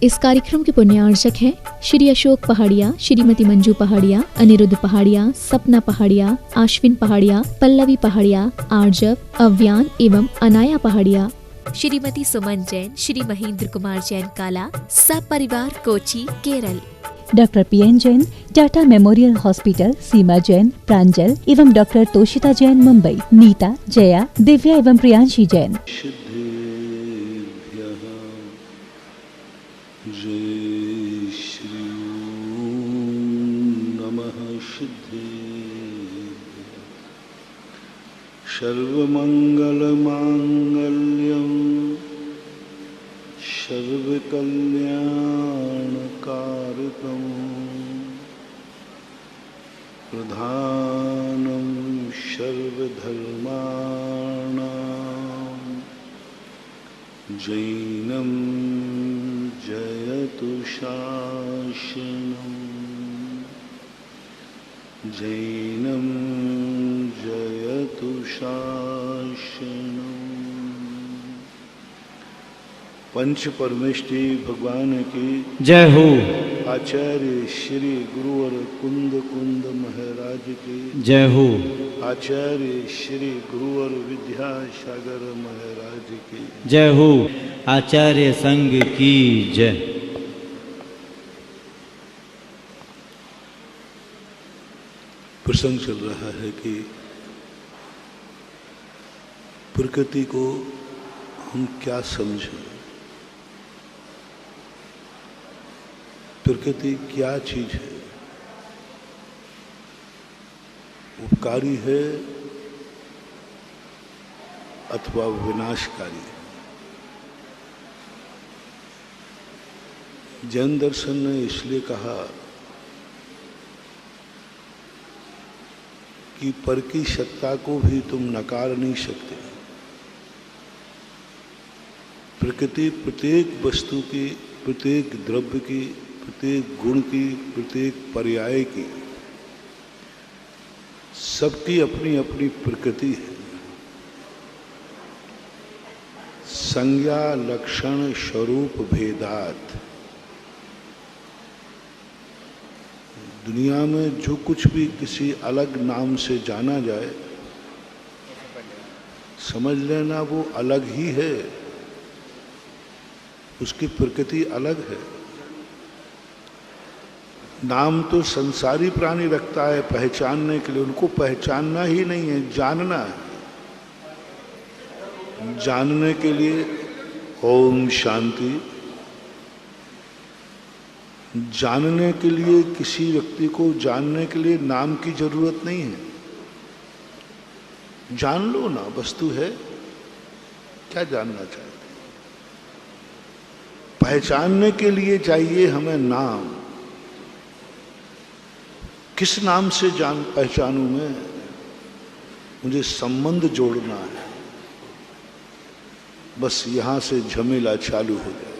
इस कार्यक्रम के पुण्यार्चक हैं श्री अशोक पहाड़िया, श्रीमती मंजू पहाड़िया, अनिरुद्ध पहाड़िया, सपना पहाड़िया, आश्विन पहाड़िया, पल्लवी पहाड़िया, आर्जव, अव्यान एवं अनाया पहाड़िया। श्रीमती सुमन जैन, श्री महेंद्र कुमार जैन काला, सब परिवार Kochi, Kerala. Doctor PN Jain, Tata memorial hospital, Seema Jain, Pranjal एवं डॉक्टर तोशिता जैन, मुंबई। नीता, जया, दिव्या एवं प्रियांशी जैन। जय श्री नमः सिद्धे सर्वमंगल मांगल्यं सर्वकल्याणकारकं प्रधानं सर्वधर्माणां जैनं जयतु शासनं जैनं जयतु शासनं। पंच परमेष्टि भगवान की जय हो। आचार्य श्री गुरुवर कुंद कुंद महाराज की जय हो। आचार्य श्री गुरुवर विद्यासागर महाराज की जय हो। आचार्य संघ की जय। प्रसंग चल रहा है कि प्रकृति को हम क्या समझें, प्रकृति क्या चीज है, उपकारी है अथवा विनाशकारी है। जैन दर्शन ने इसलिए कहा कि पर की सत्ता को भी तुम नकार नहीं सकते। प्रकृति प्रत्येक वस्तु की, प्रत्येक द्रव्य की, प्रत्येक गुण की, प्रत्येक पर्याय की, सबकी अपनी अपनी प्रकृति है। संज्ञा लक्षण स्वरूप भेदात। दुनिया में जो कुछ भी किसी अलग नाम से जाना जाए, समझ लेना वो अलग ही है, उसकी प्रकृति अलग है। नाम तो संसारी प्राणी रखता है पहचानने के लिए, उनको पहचानना ही नहीं है, जानना है। जानने के लिए ओम शांति, जानने के लिए किसी व्यक्ति को जानने के लिए नाम की जरूरत नहीं है। जान लो ना, वस्तु है, क्या जानना चाहते। पहचानने के लिए चाहिए हमें नाम। किस नाम से जान पहचानूं मैं? मुझे संबंध जोड़ना है, बस यहां से झमेला चालू हो जाए।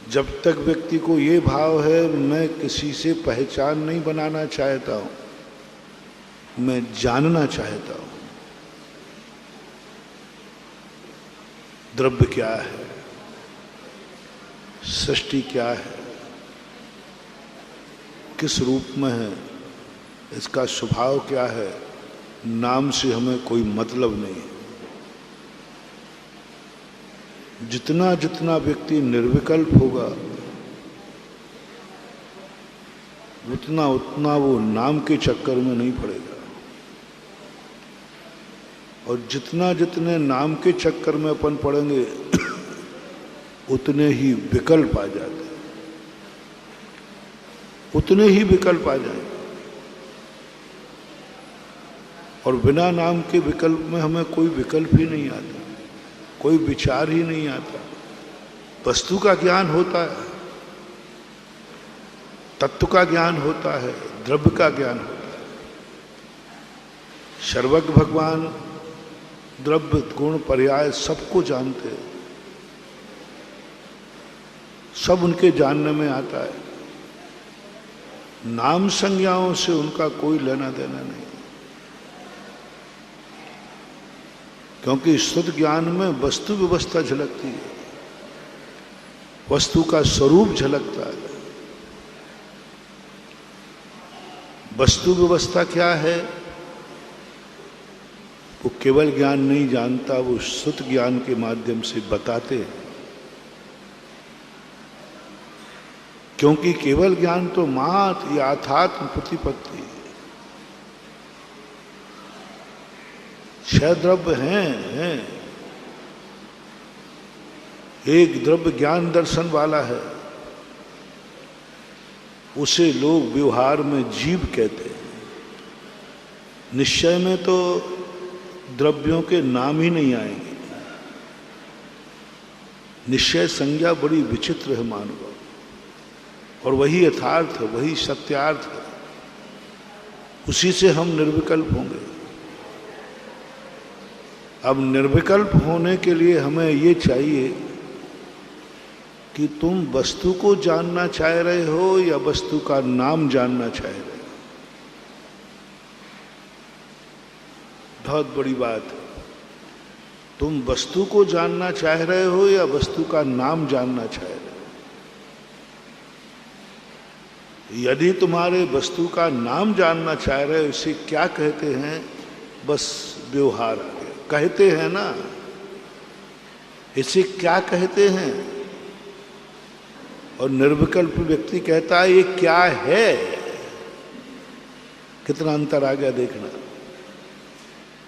जब तक व्यक्ति को ये भाव है मैं किसी से पहचान नहीं बनाना चाहता हूं, मैं जानना चाहता हूं। द्रव्य क्या है, सृष्टि क्या है, किस रूप में है, इसका स्वभाव क्या है, नाम से हमें कोई मतलब नहीं। जितना जितना व्यक्ति निर्विकल्प होगा उतना उतना वो नाम के चक्कर में नहीं पड़ेगा, और जितना जितने नाम के चक्कर में अपन पड़ेंगे उतने ही विकल्प आ जाते हैं, उतने ही विकल्प आ जाएंगे। और बिना नाम के विकल्प में हमें कोई विकल्प ही नहीं आता, कोई विचार ही नहीं आता। वस्तु का ज्ञान होता है, तत्व का ज्ञान होता है, द्रव्य का ज्ञान होता है। सर्वज्ञ भगवान द्रव्य गुण पर्याय सबको जानते हैं, सब उनके जानने में आता है। नाम संज्ञाओं से उनका कोई लेना देना नहीं, क्योंकि शुद्ध ज्ञान में वस्तु व्यवस्था झलकती है। वस्तु का स्वरूप झलकता है। वस्तु व्यवस्था क्या है? वो केवल ज्ञान नहीं जानता, वो शुद्ध ज्ञान के माध्यम से बताते हैं। क्योंकि केवल ज्ञान तो मात्र याथात्म प्रतिपत्ति है। 6 द्रव्य हैं। एक द्रव्य ज्ञान दर्शन वाला है, उसे लोग व्यवहार में जीव कहते हैं। निश्चय में तो द्रव्यों के नाम ही नहीं आएंगे। निश्चय संज्ञा बड़ी विचित्र है मानव, और वही यथार्थ है, वही सत्यार्थ है। उसी से हम निर्विकल्प होंगे। अब निर्विकल्प होने के लिए हमें ये चाहिए कि तुम वस्तु को जानना चाह रहे हो या वस्तु का नाम जानना चाह रहे हो। बहुत बड़ी बात है। तुम वस्तु को जानना चाह रहे हो या वस्तु का नाम जानना चाह रहे हो। यदि तुम्हारे वस्तु का नाम जानना चाह रहे हो, इसे क्या कहते हैं? बस व्यवहार आ गया। कहते हैं ना, इसे क्या कहते हैं? और निर्विकल्प व्यक्ति कहता है ये क्या है। कितना अंतर आ गया देखना।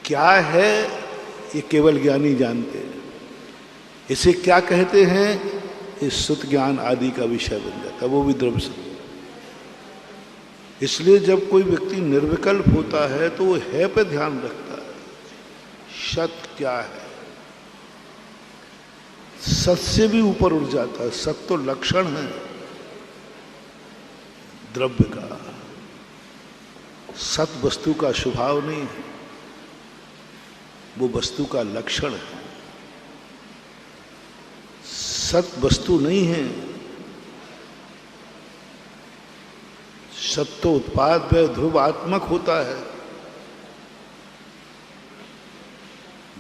क्या है ये केवल ज्ञानी जानते हैं। इसे क्या कहते हैं? इस शुद्ध ज्ञान आदि का विषय बन जाता है, वो भी द्रव्य से। इसलिए जब कोई व्यक्ति निर्विकल्प होता है तो वो है पे ध्यान रखता है। सत क्या है? सत से भी ऊपर उठ जाता है। सत तो लक्षण है द्रव्य का। सत वस्तु का स्वभाव नहीं है, वो वस्तु का लक्षण है। सत वस्तु नहीं है। सत तो उत्पाद व ध्रुवात्मक होता है।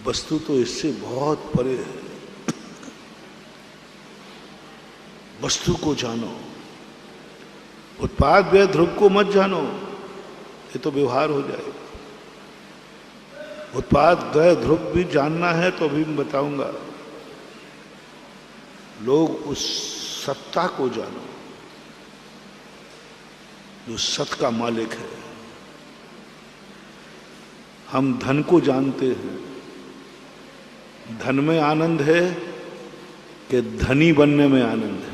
वस्तु तो इससे बहुत परे है। वस्तु को जानो, उत्पाद व ध्रुव को मत जानो, ये तो व्यवहार हो जाएगा। उत्पाद व ध्रुव भी जानना है तो अभी मैं बताऊंगा। लोग उस सत्ता को जानो जो सत का मालिक है। हम धन को जानते हैं। धन में आनंद है कि धनी बनने में आनंद है?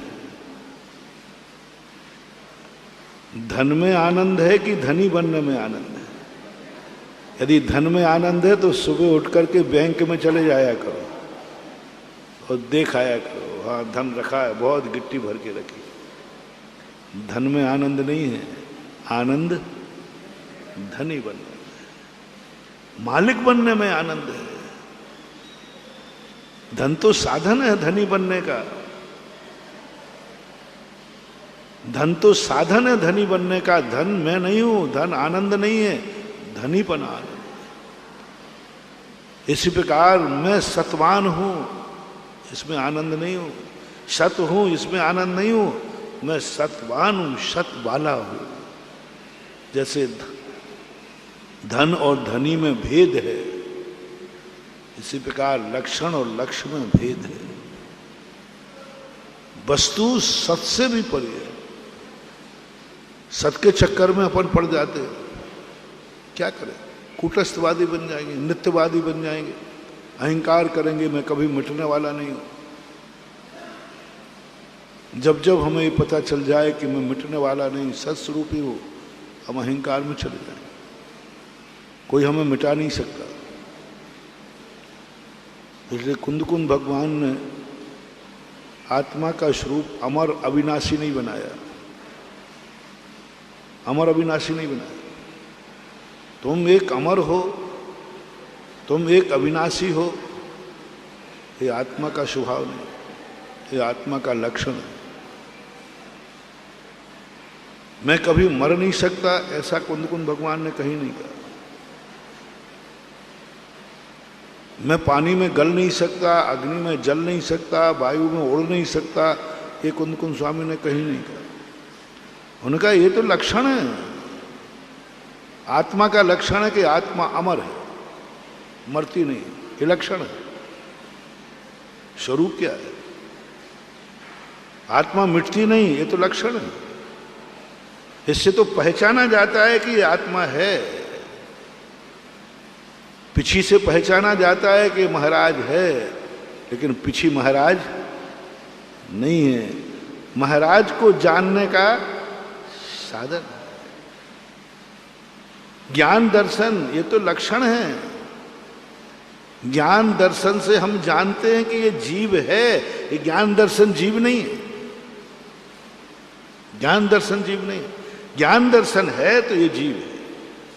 धन में आनंद है कि धनी बनने में आनंद है? यदि धन में आनंद है तो सुबह उठ करके बैंक में चले जाया करो और देख आया करो, हाँ धन रखा है, बहुत गिट्टी भर के रखी। धन में आनंद नहीं है। आनंद धनी बनने में, मालिक बनने में आनंद है। धन तो साधन है धनी बनने का। धन तो साधन है धनी बनने का। धन मैं नहीं हूं, धन आनंद नहीं है, धनीपन आनंद। इसी प्रकार मैं सतवान हूं, इसमें आनंद नहीं हूं। सत हूं, इसमें आनंद नहीं हूं। मैं सतवान हूं, सत वाला हूं। जैसे धन और धनी में भेद है, इसी प्रकार लक्षण और लक्ष्य में भेद है। वस्तु सत से भी परे है। सत के चक्कर में अपन पड़ जाते हैं। क्या करें? कूटस्थवादी बन जाएंगे, नित्यवादी बन जाएंगे, अहंकार करेंगे, मैं कभी मिटने वाला नहीं हूं। जब जब हमें ये पता चल जाए कि मैं मिटने वाला नहीं, सत स्वरूप ही हूं, हम अहंकार में चले जाएंगे। कोई हमें मिटा नहीं सकता। इसलिए कुंदकुंद भगवान ने आत्मा का स्वरूप अमर अविनाशी नहीं बनाया। अमर अविनाशी नहीं बनाया। तुम एक अमर हो, तुम एक अविनाशी हो, ये आत्मा का स्वभाव नहीं, ये आत्मा का लक्षण है। मैं कभी मर नहीं सकता, ऐसा कुंदकुंद भगवान ने कहीं नहीं कहा। मैं पानी में गल नहीं सकता, अग्नि में जल नहीं सकता, वायु में उड़ नहीं सकता, ये कुंद कुंद स्वामी ने कहीं नहीं कहा। उन्होंने कहा ये तो लक्षण है, आत्मा का लक्षण है कि आत्मा अमर है, मरती नहीं, ये लक्षण है। स्वरूप क्या है? आत्मा मिटती नहीं, ये तो लक्षण है। इससे तो पहचाना जाता है कि ये आत्मा है। पिछी से पहचाना जाता है कि महाराज है, लेकिन पिछी महाराज नहीं है। महाराज को जानने का साधन ज्ञान दर्शन, ये तो लक्षण है। ज्ञान दर्शन से हम जानते हैं कि ये जीव है, ये ज्ञान दर्शन जीव नहीं है। ज्ञान दर्शन जीव नहीं, ज्ञान दर्शन है तो ये जीव है।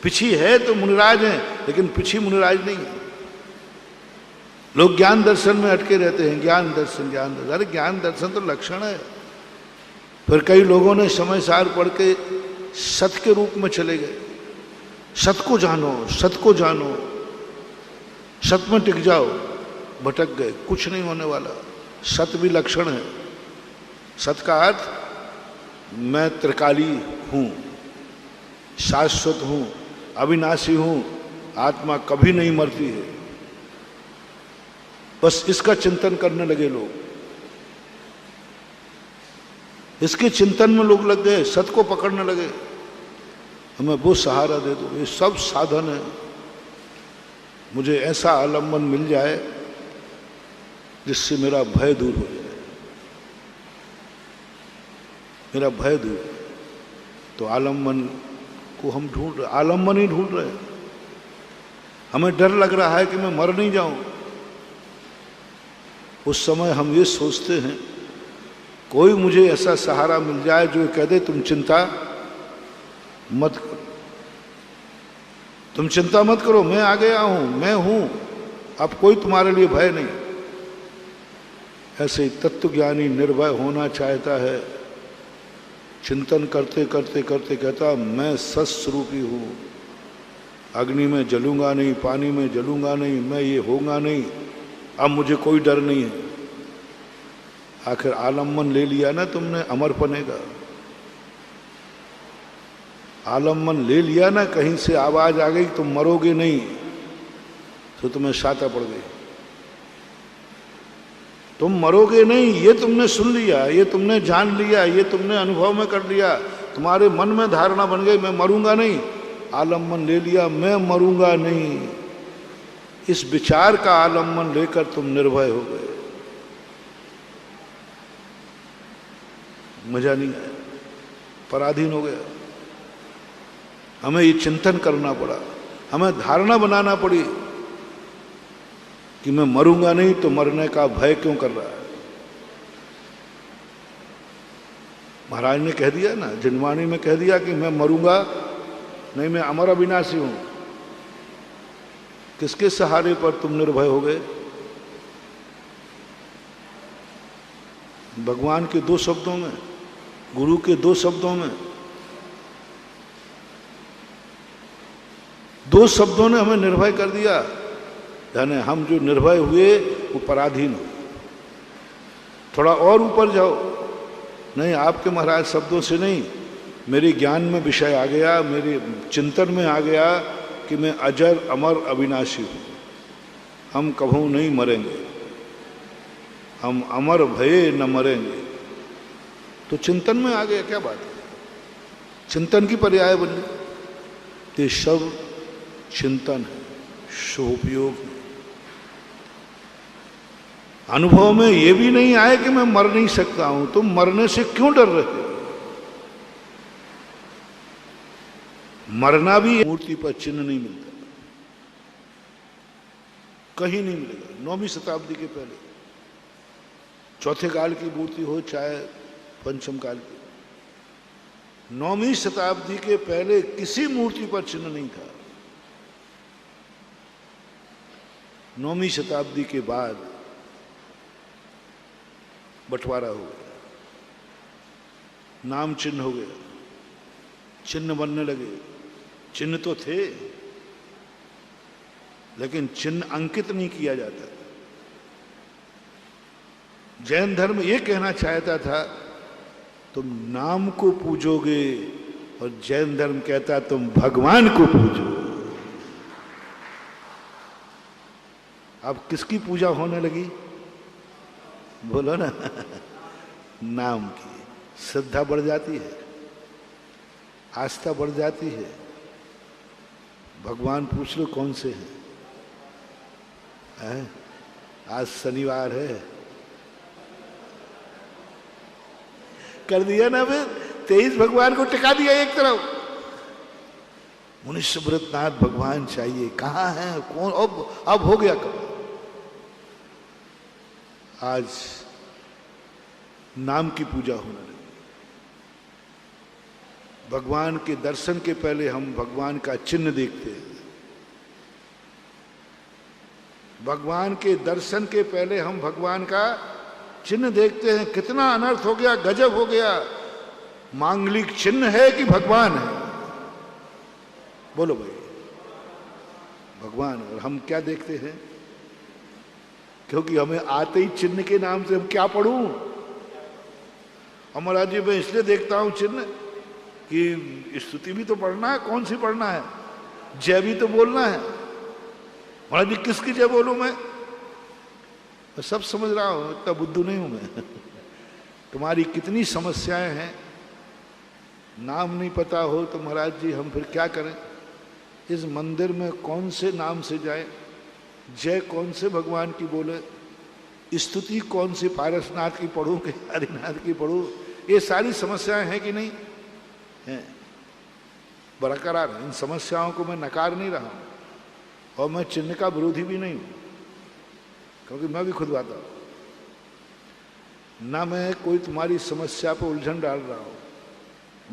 पिछी है तो मुनिराज है, लेकिन पिछी मुनिराज नहीं है। लोग ज्ञान दर्शन में अटके रहते हैं, ज्ञान दर्शन ज्ञान दर्शन। अरे ज्ञान दर्शन तो लक्षण है। फिर कई लोगों ने समय सार पढ़ के सत के रूप में चले गए। सत को जानो, सत को जानो, सत में टिक जाओ, भटक गए, कुछ नहीं होने वाला। सत भी लक्षण है। सत का अर्थ मैं त्रिकाली हूं, शाश्वत हूं, अविनाशी हूं, आत्मा कभी नहीं मरती है। बस इसका चिंतन करने लगे लोग, इसके चिंतन में लोग लग गए, सत को पकड़ने लगे। हमें वो सहारा दे दो, ये सब साधन है। मुझे ऐसा आलम्बन मिल जाए जिससे मेरा भय दूर हो जाए, मेरा भय दूर। तो आलम्बन को हम ढूंढ रहे, आलम्बन ही ढूंढ रहे हैं। हमें डर लग रहा है कि मैं मर नहीं जाऊं। उस समय हम ये सोचते हैं कोई मुझे ऐसा सहारा मिल जाए जो कह दे तुम चिंता मत करो, तुम चिंता मत करो, मैं आ गया हूं, मैं हूं, अब कोई तुम्हारे लिए भय नहीं। ऐसे तत्वज्ञानी निर्भय होना चाहता है। चिंतन करते करते करते कहता मैं सत्स्वरूपी हूं, अग्नि में जलूंगा नहीं, पानी में जलूंगा नहीं, मैं ये होगा नहीं, अब मुझे कोई डर नहीं है। आखिर आलम्बन ले लिया ना तुमने अमर पने का, आलम्बन ले लिया ना, कहीं से आवाज आ गई तुम मरोगे नहीं, तो तुम्हें शाता पड़ गई। तुम मरोगे नहीं ये तुमने सुन लिया, ये तुमने जान लिया, ये तुमने अनुभव में कर लिया, तुम्हारे मन में धारणा बन गई मैं मरूंगा नहीं। आलम्बन ले लिया मैं मरूंगा नहीं, इस विचार का आलम्बन लेकर तुम निर्भय हो गए। मजा नहीं आया, पराधीन हो गया। हमें ये चिंतन करना पड़ा, हमें धारणा बनाना पड़ी कि मैं मरूंगा नहीं, तो मरने का भय क्यों कर रहा है। महाराज ने कह दिया ना, जिनवाणी में कह दिया कि मैं मरूंगा नहीं, मैं अमर अविनाशी हूं। किसके सहारे पर तुम निर्भय हो गए? भगवान के दो शब्दों में, गुरु के दो शब्दों में, दो शब्दों ने हमें निर्भय कर दिया। यानी हम जो निर्भय हुए वो पराधीन हो। थोड़ा और ऊपर जाओ, नहीं आपके महाराज शब्दों से नहीं, मेरे ज्ञान में विषय आ गया, मेरे चिंतन में आ गया कि मैं अजर अमर अविनाशी हूँ, हम कभू नहीं मरेंगे, हम अमर भये न मरेंगे। तो चिंतन में आ गया, क्या बात है, चिंतन की पर्याय बन गई। ये सब चिंतन है, शुभोपयोग। अनुभव में ये भी नहीं आए कि मैं मर नहीं सकता हूं, तुम मरने से क्यों डर रहे हो? मरना भी मूर्ति पर चिन्ह नहीं मिलता, कहीं नहीं मिलेगा। 9वीं शताब्दी के पहले, चौथे काल की मूर्ति हो चाहे पंचम काल की, 9वीं शताब्दी के पहले किसी मूर्ति पर चिन्ह नहीं था। 9वीं शताब्दी के बाद बंटवारा हो गया, नाम चिन्ह हो गया, चिन्ह बनने लगे। चिन्ह तो थे लेकिन चिन्ह अंकित नहीं किया जाता। जैन धर्म ये कहना चाहता था तुम नाम को पूजोगे, और जैन धर्म कहता तुम भगवान को पूजो। अब किसकी पूजा होने लगी? बोलो ना। नाम की। श्रद्धा बढ़ जाती है, आस्था बढ़ जाती है। भगवान पूछ लो कौन से हैं? आज शनिवार है, कर दिया ना, फिर 23 भगवान को टिका दिया एक तरफ। मुनीश्वर व्रतनाथ भगवान चाहिए, कहां है, कौन? अब हो गया कब? आज नाम की पूजा होने लगी। भगवान के दर्शन के पहले हम भगवान का चिन्ह देखते हैं। भगवान के दर्शन के पहले हम भगवान का चिन्ह देखते हैं। कितना अनर्थ हो गया, गजब हो गया। मांगलिक चिन्ह है कि भगवान है? बोलो भाई, भगवान। और हम क्या देखते हैं? क्योंकि हमें आते ही चिन्ह के नाम से हम क्या पढ़ूं? महाराज जी मैं इसलिए देखता हूं चिन्ह कि स्तुति भी तो पढ़ना है, कौन सी पढ़ना है, जय भी तो बोलना है। महाराज जी किसकी जय बोलूं मैं सब समझ रहा हूं, इतना बुद्धू नहीं हूं मैं। तुम्हारी कितनी समस्याएं हैं, नाम नहीं पता हो तो महाराज जी हम फिर क्या करें? इस मंदिर में कौन से नाम से जाए, जय कौन से भगवान की बोले, स्तुति कौन सी पारसनाथ की पढ़ूं कि हरिनाथ की पढ़ूं? ये सारी समस्याएं हैं कि नहीं हैं? बरकरार है। इन समस्याओं को मैं नकार नहीं रहा हूं, और मैं चिन्ह का विरोधी भी नहीं हूं, क्योंकि मैं भी खुद आता हूं। ना मैं कोई तुम्हारी समस्या पर उलझन डाल रहा हूं,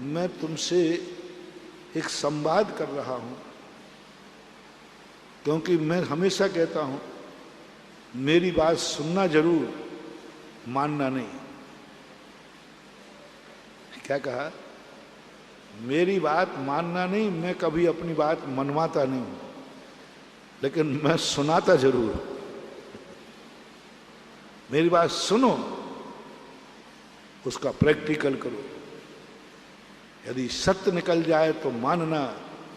मैं तुमसे एक संवाद कर रहा हूं। क्योंकि मैं हमेशा कहता हूं मेरी बात सुनना जरूर, मानना नहीं। क्या कहा? मेरी बात मानना नहीं, मैं कभी अपनी बात मनवाता नहीं हूं, लेकिन मैं सुनाता जरूर। मेरी बात सुनो, उसका प्रैक्टिकल करो। यदि सत्य निकल जाए तो मानना,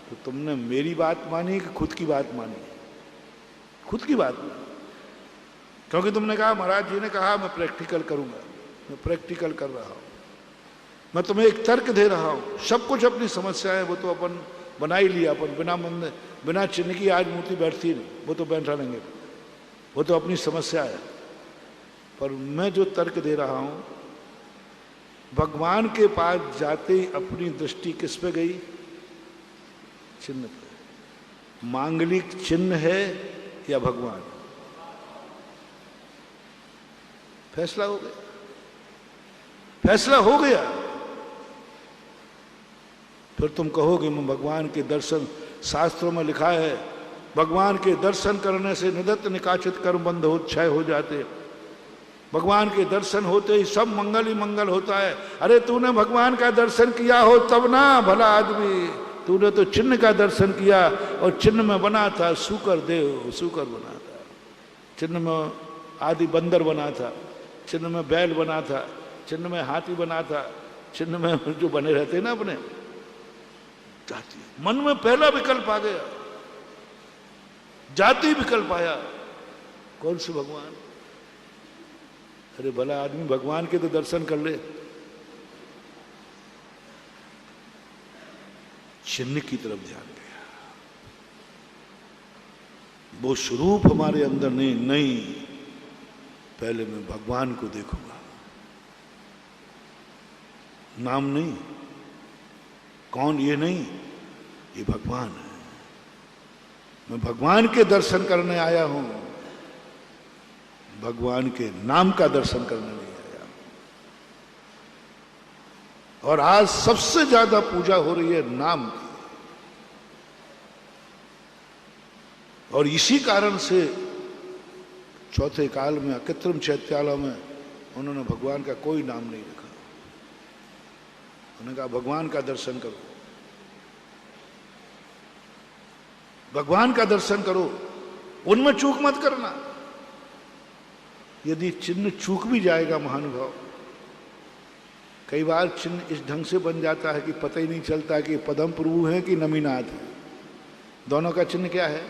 तो तुमने मेरी बात मानी कि खुद की बात मानी? खुद की बात मानी, क्योंकि तुमने कहा महाराज जी ने कहा मैं प्रैक्टिकल करूंगा। मैं प्रैक्टिकल कर रहा हूं। मैं तुम्हें एक तर्क दे रहा हूं। सब कुछ अपनी समस्या है, वो तो अपन बना ही लिया। अपन बिना चिन्ह की आज मूर्ति बैठती नहीं, वो तो बैठा लेंगे, वो तो अपनी समस्या है। पर मैं जो तर्क दे रहा हूं, भगवान के पास जाते ही अपनी दृष्टि किस पे गई? चिन्ह पे। मांगलिक चिन्ह है या भगवान? फैसला हो गया, फैसला हो गया। फिर तुम कहोगे मैं भगवान के दर्शन, शास्त्रों में लिखा है भगवान के दर्शन करने से निदत्त निकाचित कर्म बंध हो क्षय हो जाते। भगवान के दर्शन होते ही सब मंगल ही मंगल होता है। अरे तूने भगवान का दर्शन किया हो तब ना भला आदमी, तूने तो चिन्ह का दर्शन किया, और चिन्ह में बना था सूकर देव, सूकर बना था। चिन्ह में आदि बंदर बना था, चिन्ह में बैल बना था, चिन्ह में हाथी बना था, चिन्ह में जो बने रहते ना अपने जाति। मन में पहला विकल्प आ गया, जाति विकल्प आया। कौन से भगवान? अरे भला आदमी भगवान के तो दर्शन कर ले। चिन्ह की तरफ ध्यान गया। वो स्वरूप हमारे अंदर नहीं, पहले मैं भगवान को देखूंगा। नाम नहीं, कौन ये नहीं, ये भगवान है। मैं भगवान के दर्शन करने आया हूं, भगवान के नाम का दर्शन करने नहीं आया। और आज सबसे ज्यादा पूजा हो रही है नाम की। और इसी कारण से चौथे काल में अकृत्रिम चैत्यालय में उन्होंने भगवान का कोई नाम नहीं रखा। उन्होंने कहा भगवान का दर्शन करो, भगवान का दर्शन करो, उनमें चूक मत करना। यदि चिन्ह चूक भी जाएगा महानुभाव, कई बार चिन्ह इस ढंग से बन जाता है कि पता ही नहीं चलता कि पद्म प्रभु है कि नमीनाथ है। दोनों का चिन्ह क्या है?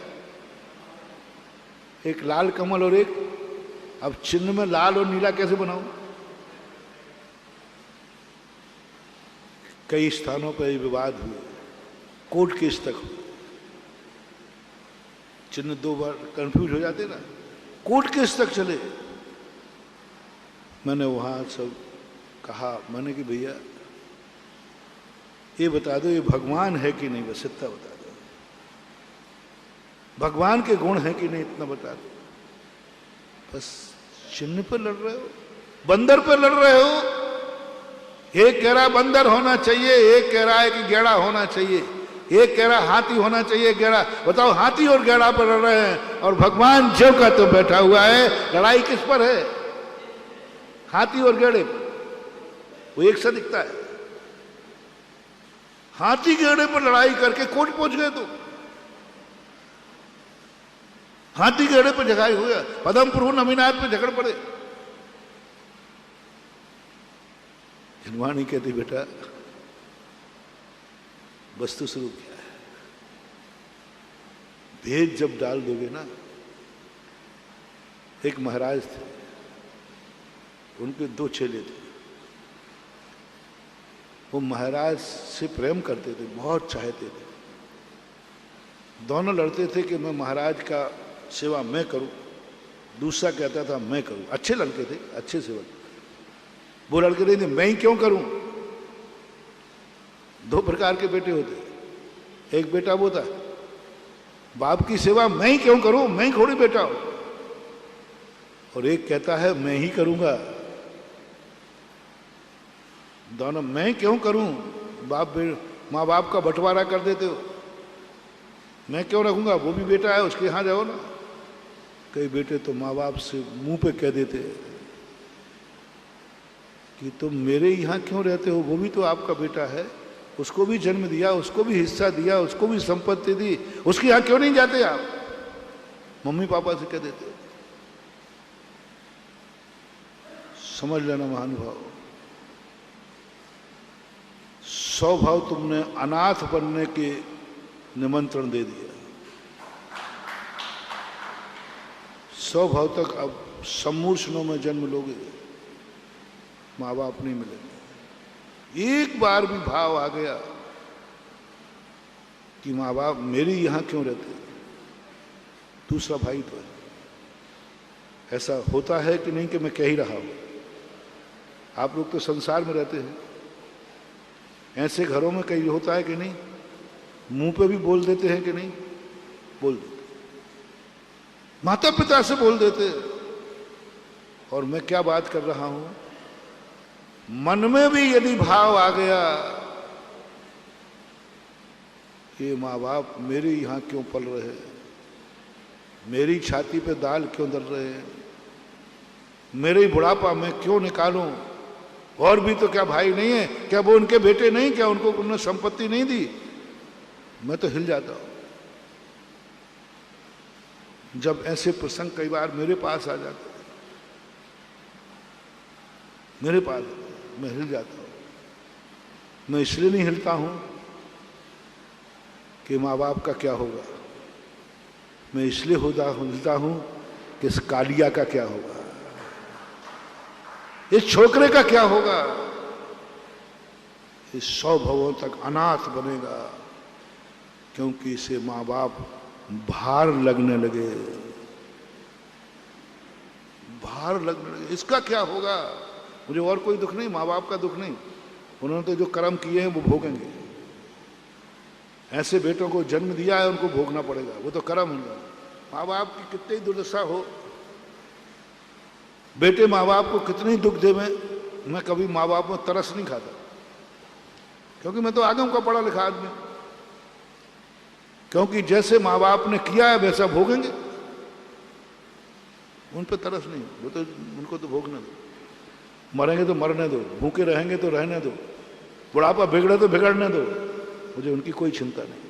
एक लाल कमल और एक, अब चिन्ह में लाल और नीला कैसे बनाऊं? कई स्थानों पर विवाद हुए, कोर्ट केस तक हुए, चिन्ह दो बार कंफ्यूज हो जाते ना, कोर्ट केस तक चले। मैंने वहां सब कहा, मैंने कि भैया ये बता दो ये भगवान है कि नहीं, बस इतना बता दो, भगवान के गुण है कि नहीं इतना बता दो। बस चिन्ह पर लड़ रहे हो, बंदर पर लड़ रहे हो। एक कह रहा बंदर होना चाहिए, एक कह रहा है कि गेड़ा होना चाहिए, एक कह रहा हाथी होना चाहिए, गेड़ा। बताओ, हाथी और गेड़ा पर लड़ रहे हैं और भगवान जो का तो बैठा हुआ है। लड़ाई किस पर है? हाथी और गेड़े पर। वो एक सा दिखता है। हाथी गेड़े पर लड़ाई करके कोर्ट पहुंच गए तो हाथी गेड़े पर झगड़ा हुआ, पद्म प्रभु नमीनाथ पे झगड़ पड़े। हिनवाणी कहती बेटा वस्तु स्वरूप क्या है, भेद जब डाल दोगे ना। एक महाराज थे, उनके दो चेले थे। वो महाराज से प्रेम करते थे, बहुत चाहते थे। दोनों लड़ते थे कि मैं महाराज का सेवा मैं करूं, दूसरा कहता था मैं करूं। अच्छे लड़के थे, अच्छे सेवक। वो लड़के नहीं थे, मैं ही क्यों करूं। दो प्रकार के बेटे होते। एक बेटा वो था, बाप की सेवा मैं ही क्यों करूं, मैं ही थोड़ी बेटा हूं। और एक कहता है मैं ही करूंगा। दोनों मैं क्यों करूं, माँ बाप का बंटवारा कर देते हो, मैं क्यों रखूंगा, वो भी बेटा है उसके यहां जाओ ना। कई बेटे तो माँ बाप से मुंह पे कह देते कि तुम मेरे यहां क्यों रहते हो, वो भी तो आपका बेटा है, उसको भी जन्म दिया, उसको भी हिस्सा दिया, उसको भी संपत्ति दी, उसके यहां क्यों नहीं जाते आप। मम्मी पापा से कह देते हो। समझ लेना महानुभाव, स्वभाव तुमने अनाथ बनने के निमंत्रण दे दिया। स्वभाव तक अब सम्मूर्षणों में जन्म लोगे, माँ बाप नहीं मिलेंगे। एक बार भी भाव आ गया कि माँ बाप मेरे यहां क्यों रहते, दूसरा भाई तो है। ऐसा होता है कि नहीं कि मैं कह ही रहा हूं। आप लोग तो संसार में रहते हैं, ऐसे घरों में कहीं होता है कि नहीं, मुंह पे भी बोल देते हैं कि नहीं, बोल देते, माता पिता से बोल देते। और मैं क्या बात कर रहा हूं, मन में भी यदि भाव आ गया कि माँ बाप मेरे यहां क्यों पल रहे हैं, मेरी छाती पे दाल क्यों दल रहे हैं, मेरे बुढ़ापा मैं क्यों निकालूं, और भी तो क्या भाई नहीं है, क्या वो उनके बेटे नहीं, क्या उनको उन्होंने संपत्ति नहीं दी। मैं तो हिल जाता हूं जब ऐसे प्रसंग कई बार मेरे पास आ जाते हैं, मेरे पास मैं हिल जाता हूं। मैं इसलिए नहीं हिलता हूं कि माँ बाप का क्या होगा, मैं इसलिए हिलता हूं कि इस कालिया का क्या होगा, इस छोकरे का क्या होगा। इस 100 भवों तक अनाथ बनेगा क्योंकि इसे माँ बाप भार लगने लगे, भार लगने लगे। इसका क्या होगा, मुझे और कोई दुख नहीं, माँ बाप का दुख नहीं, उन्होंने तो जो कर्म किए हैं वो भोगेंगे। ऐसे बेटों को जन्म दिया है, उनको भोगना पड़ेगा, वो तो कर्म होगा। माँ बाप की कितनी दुर्दशा हो, बेटे माँ बाप को कितनी दुख दे, मैं कभी माँ बाप में तरस नहीं खाता, क्योंकि मैं तो आगम का पढ़ा लिखा आदमी, क्योंकि जैसे माँ बाप ने किया है वैसा भोगेंगे। उन पर तरस नहीं, वो तो उनको तो भोगने दो, मरेंगे तो मरने दो, भूखे रहेंगे तो रहने दो, बुढ़ापा बिगड़े तो बिगड़ने दो, मुझे उनकी कोई चिंता नहीं।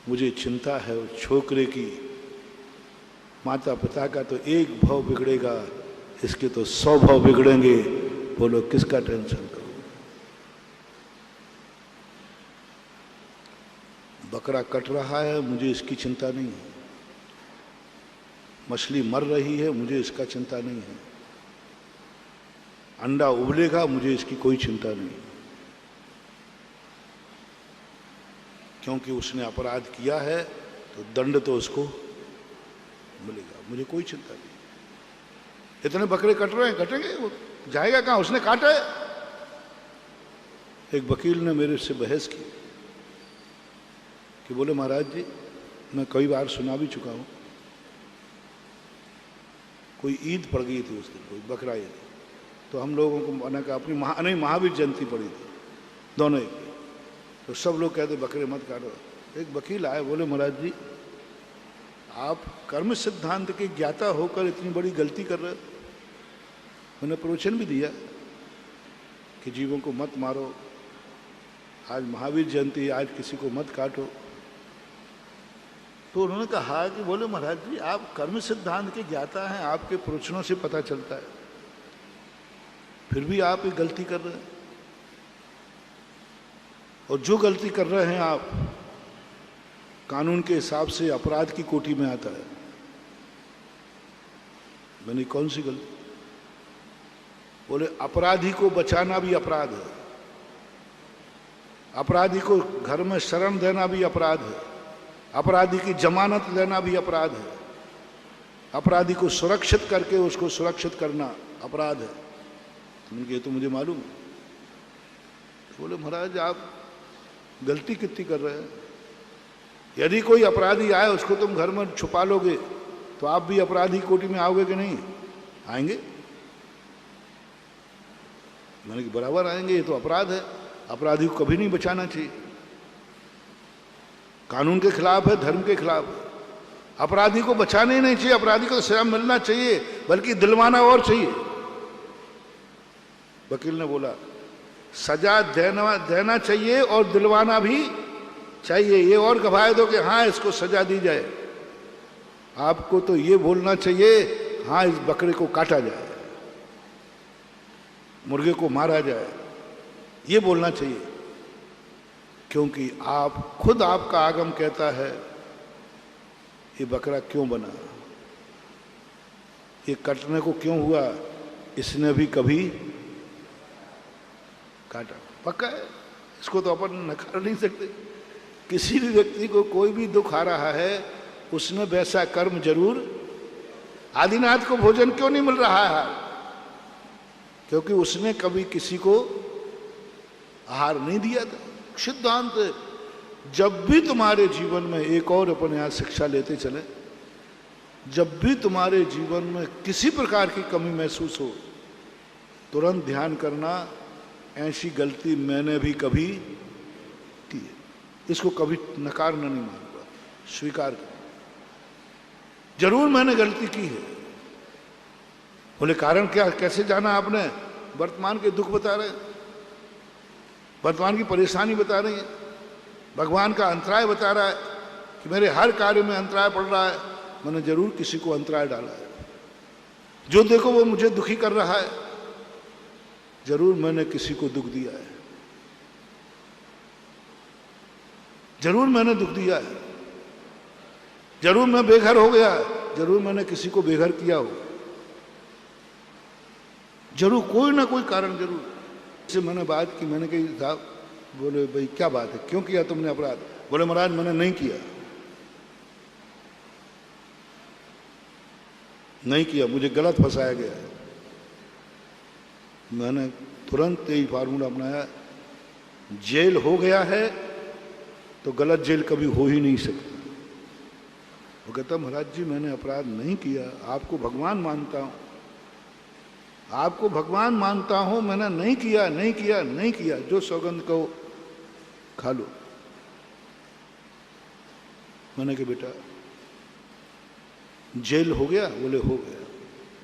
मुझे चिंता है उस छोकरे की माता पिता का तो एक भाव बिगड़ेगा, इसके तो 100 भाव बिगड़ेंगे। बोलो किसका टेंशन करो। बकरा कट रहा है, मुझे इसकी चिंता नहीं है। मछली मर रही है, मुझे इसका चिंता नहीं है। अंडा उबलेगा, मुझे इसकी कोई चिंता नहीं, क्योंकि उसने अपराध किया है तो दंड तो उसको मिलेगा, मुझे कोई चिंता नहीं। इतने बकरे कट रहे हैं, कटेंगे, वो जाएगा कहाँ, उसने काटा है। एक वकील ने मेरे से बहस की कि बोले महाराज जी, मैं कई बार सुना भी चुका हूं, कोई ईद पड़ गई थी उस दिन, कोई बकरा ईद, तो हम लोगों को मना का अपनी महावीर जयंती पड़ी थी, दोनों एक, तो सब लोग कहते बकरे मत काटो। एक वकील आए, बोले महाराज जी, आप कर्म सिद्धांत के ज्ञाता होकर इतनी बड़ी गलती कर रहे हो। मैंने प्रवचन भी दिया कि जीवों को मत मारो, आज महावीर जयंती, आज किसी को मत काटो। तो उन्होंने कहा कि बोले महाराज जी, आप कर्म सिद्धांत के ज्ञाता हैं, आपके प्रवचनों से पता चलता है, फिर भी आप ये गलती कर रहे हैं। और जो गलती कर रहे हैं आप, कानून के हिसाब से अपराध की कोटि में आता है। मैंने कौन सी गलती? बोले अपराधी को बचाना भी अपराध है, अपराधी को घर में शरण देना भी अपराध है, अपराधी की जमानत लेना भी अपराध है, अपराधी को सुरक्षित करके उसको सुरक्षित करना अपराध है। ये तो मुझे मालूम है। बोले महाराज, आप गलती कितनी कर रहे हैं। यदि कोई अपराधी आए, उसको तुम घर में छुपा लोगे तो आप भी अपराधी कोटि में आओगे कि नहीं? आएंगे। मैंने कि बराबर आएंगे, ये तो अपराध है, अपराधी को कभी नहीं बचाना चाहिए, कानून के खिलाफ है, धर्म के खिलाफ है। अपराधी को बचाना ही नहीं चाहिए, अपराधी को सजा मिलना चाहिए, बल्कि दिलवाना और चाहिए। वकील ने बोला सजा देना चाहिए और दिलवाना भी चाहिए, ये और गवाह दो कि हाँ इसको सजा दी जाए। आपको तो ये बोलना चाहिए हाँ इस बकरे को काटा जाए, मुर्गे को मारा जाए, ये बोलना चाहिए, क्योंकि आप खुद, आपका आगम कहता है ये बकरा क्यों बना, ये कटने को क्यों हुआ, इसने भी कभी काटा। पक्का है, इसको तो अपन नकार नहीं सकते। किसी भी व्यक्ति को कोई भी दुख आ रहा है, उसने वैसा कर्म जरूर। आदिनाथ को भोजन क्यों नहीं मिल रहा है? क्योंकि उसने कभी किसी को आहार नहीं दिया था। सिद्धांत, जब भी तुम्हारे जीवन में, एक और अपन यहां शिक्षा लेते चले, जब भी तुम्हारे जीवन में किसी प्रकार की कमी महसूस हो, तुरंत ध्यान करना ऐसी गलती मैंने भी कभी की है। इसको कभी नकारना नहीं मानूंगा, स्वीकार कर, जरूर मैंने गलती की है। बोले कारण क्या, कैसे जाना आपने? वर्तमान के दुख बता रहे, वर्तमान की परेशानी बता रही है, भगवान का अंतराय बता रहा है कि मेरे हर कार्य में अंतराय पड़ रहा है। मैंने जरूर किसी को अंतराय डाला है, जो देखो वो मुझे दुखी कर रहा है, जरूर मैंने किसी को दुख दिया है, जरूर मैंने दुख दिया है, जरूर मैं बेघर हो गया, जरूर मैंने किसी को बेघर किया हो, जरूर कोई ना कोई कारण जरूर। से मैंने बात की, मैंने कही साहब, बोले भाई क्या बात है, क्यों किया तुमने अपराध? बोले महाराज मैंने नहीं किया, नहीं किया, मुझे गलत फंसाया गया है। मैंने तुरंत यही फार्मूला अपनाया, जेल हो गया है तो गलत जेल कभी हो ही नहीं सकती। वो कहता महाराज जी मैंने अपराध नहीं किया, आपको भगवान मानता हूं, आपको भगवान मानता हूं, मैंने नहीं किया, नहीं किया, नहीं किया, जो सौगंध को खा लो। मैंने कहा बेटा जेल हो गया? बोले हो गया।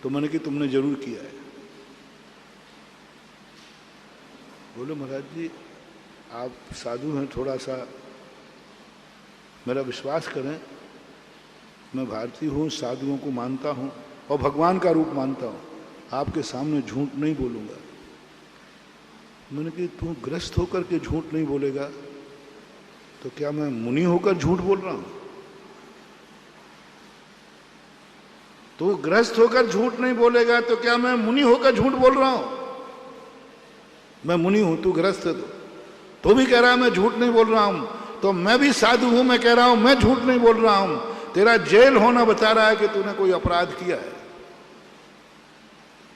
तो मैंने कि तुमने जरूर किया है। बोले महाराज जी आप साधु हैं, थोड़ा सा मेरा विश्वास करें, मैं भारतीय हूँ, साधुओं को मानता हूँ और भगवान का रूप मानता हूँ, आपके सामने झूठ नहीं बोलूँगा। मैंने कहा तू ग्रस्त होकर के झूठ नहीं बोलेगा तो क्या मैं मुनि होकर झूठ बोल रहा हूँ? तू ग्रस्त होकर झूठ नहीं बोलेगा तो क्या मैं मुनि होकर झूठ बोल रहा हूँ? मैं मुनि हूं, तू ग्रस्त है, तो भी कह रहा है मैं झूठ नहीं बोल रहा हूं, तो मैं भी साधु हूं, मैं कह रहा हूं मैं झूठ नहीं बोल रहा हूं। तेरा जेल होना बता रहा है कि तूने कोई अपराध किया है।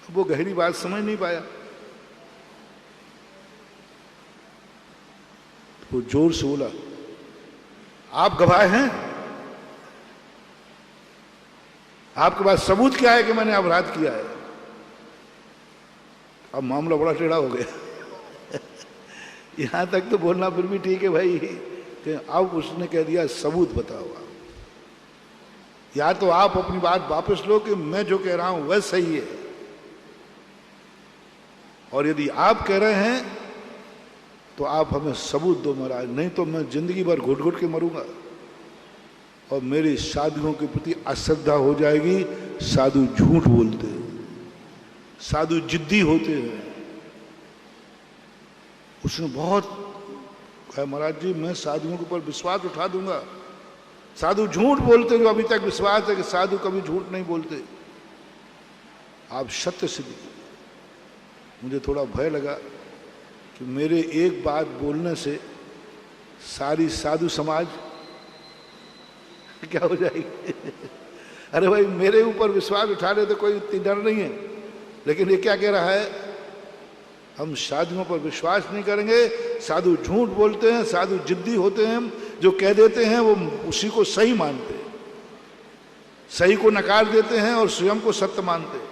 वो गहरी बात समझ नहीं पाया। वो जोर से बोला, आप गवाह हैं? आपके पास सबूत क्या है कि मैंने अपराध किया है? अब मामला बड़ा टेढ़ा हो गया। यहां तक तो बोलना फिर भी ठीक है भाई, कि अब उसने कह दिया सबूत बताओ आप। या तो आप अपनी बात वापस लो कि मैं जो कह रहा हूं वह सही है, और यदि आप कह रहे हैं तो आप हमें सबूत दो महाराज, नहीं तो मैं जिंदगी भर घुट घुट के मरूंगा और मेरी साधुओं के प्रति अश्रद्धा हो जाएगी। साधु झूठ बोलते हैं, साधु जिद्दी होते हैं। उसने बहुत कहा महाराज जी मैं साधुओं के ऊपर विश्वास उठा दूंगा, साधु झूठ बोलते, जो अभी तक विश्वास है कि साधु कभी झूठ नहीं बोलते, आप सत्य सिद्ध। मुझे थोड़ा भय लगा कि मेरे एक बात बोलने से सारी साधु समाज क्या हो जाएगी। अरे भाई मेरे ऊपर विश्वास उठा रहे तो कोई इतनी डर नहीं है, लेकिन ये क्या कह रहा है, हम साधुओं पर विश्वास नहीं करेंगे, साधु झूठ बोलते हैं, साधु जिद्दी होते हैं, जो कह देते हैं वो उसी को सही मानते हैं, सही को नकार देते हैं और स्वयं को सत्य मानते हैं।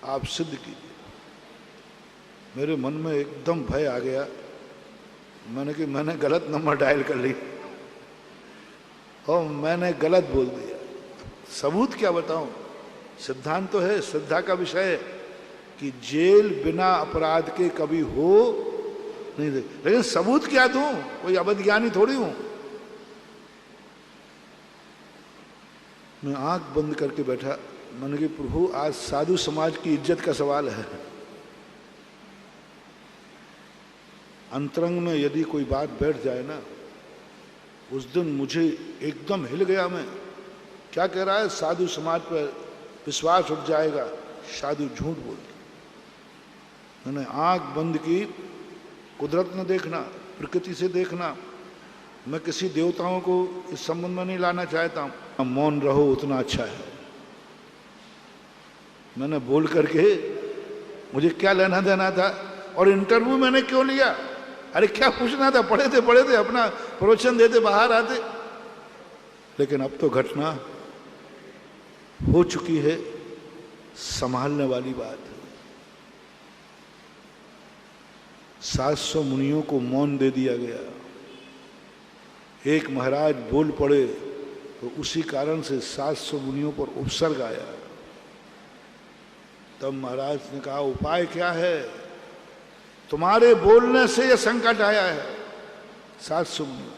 आप सिद्ध कीजिए। मेरे मन में एकदम भय आ गया। मैंने गलत नंबर डायल कर ली और मैंने गलत बोल दिया। सबूत क्या बताऊं? सिद्धांत तो है, श्रद्धा का विषय है कि जेल बिना अपराध के कभी हो नहीं दे, लेकिन सबूत क्या दूं? कोई अबध ज्ञानी थोड़ी हूं। मैं आंख बंद करके बैठा। मैंने कहा प्रभु आज साधु समाज की इज्जत का सवाल है। अंतरंग में यदि कोई बात बैठ जाए ना, उस दिन मुझे एकदम हिल गया। मैं क्या कह रहा है, साधु समाज पर विश्वास उठ जाएगा, साधु झूठ बोलते। मैंने आंख बंद की। कुदरत में देखना, प्रकृति से देखना। मैं किसी देवताओं को इस संबंध में नहीं लाना चाहता हूं। मौन रहो उतना अच्छा है। मैंने बोल करके मुझे क्या लेना देना था, और इंटरव्यू मैंने क्यों लिया? अरे क्या पूछना था? पढ़े थे अपना प्रवचन देते बाहर आते। लेकिन अब तो घटना हो चुकी है, संभालने वाली बात है। 700 मुनियों को मौन दे दिया गया। एक महाराज बोल पड़े तो उसी कारण से 700 मुनियों पर उपसर्ग आया। तब महाराज ने कहा उपाय क्या है? तुम्हारे बोलने से यह संकट आया है। 700 मुनियों,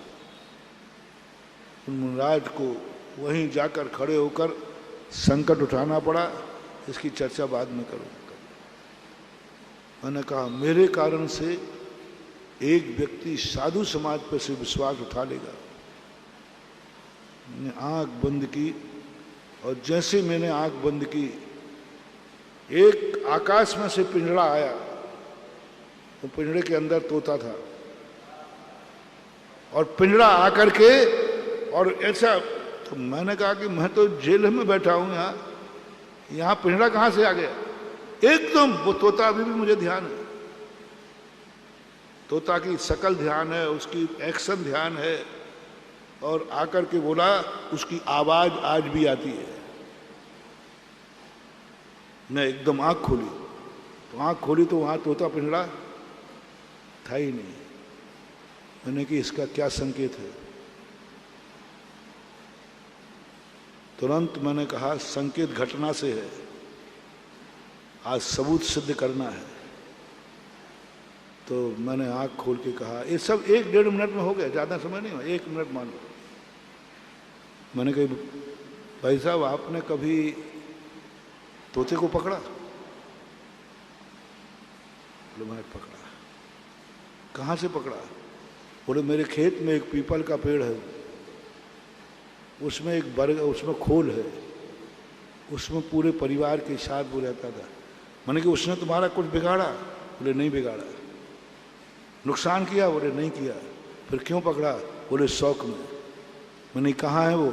उन महाराज को वहीं जाकर खड़े होकर संकट उठाना पड़ा। इसकी चर्चा बाद में करूंगा। मैंने कहा मेरे कारण से एक व्यक्ति साधु समाज पर से विश्वास उठा लेगा। मैंने आंख बंद की, और जैसे मैंने आंख बंद की, एक आकाश में से पिंजड़ा आया। वो पिंजड़े के अंदर तोता था, और पिंजड़ा आकर के और ऐसा, तो मैंने कहा कि मैं तो जेल में बैठा हूं, यहाँ पिंजड़ा कहां से आ गया? एकदम वो तोता अभी भी मुझे ध्यान है। तोता की शकल ध्यान है, उसकी एक्शन ध्यान है, और आकर के बोला, उसकी आवाज आज भी आती है। मैं एकदम आंख खोली तो वहां तोता पिंजड़ा था ही नहीं। मैंने कि इसका क्या संकेत है? तुरंत मैंने कहा संकेत घटना से है, आज सबूत सिद्ध करना है। तो मैंने आंख खोल के कहा, ये सब 1-1.5 मिनट में हो गया, ज्यादा समय नहीं हुआ, 1 मिनट मान लो। मैंने कहा भाई साहब आपने कभी तोते को पकड़ा? बोले मैंने पकड़ा। कहाँ से पकड़ा? बोले मेरे खेत में एक पीपल का पेड़ है, उसमें एक बरगद, उसमें खोल है, उसमें पूरे परिवार के साथ वो रहता था। मैंने कहा उसने तुम्हारा कुछ बिगाड़ा? बोले नहीं बिगाड़ा। नुकसान किया? बोले नहीं किया। फिर क्यों पकड़ा? बोले शौक में। मैंने कहाँ है वो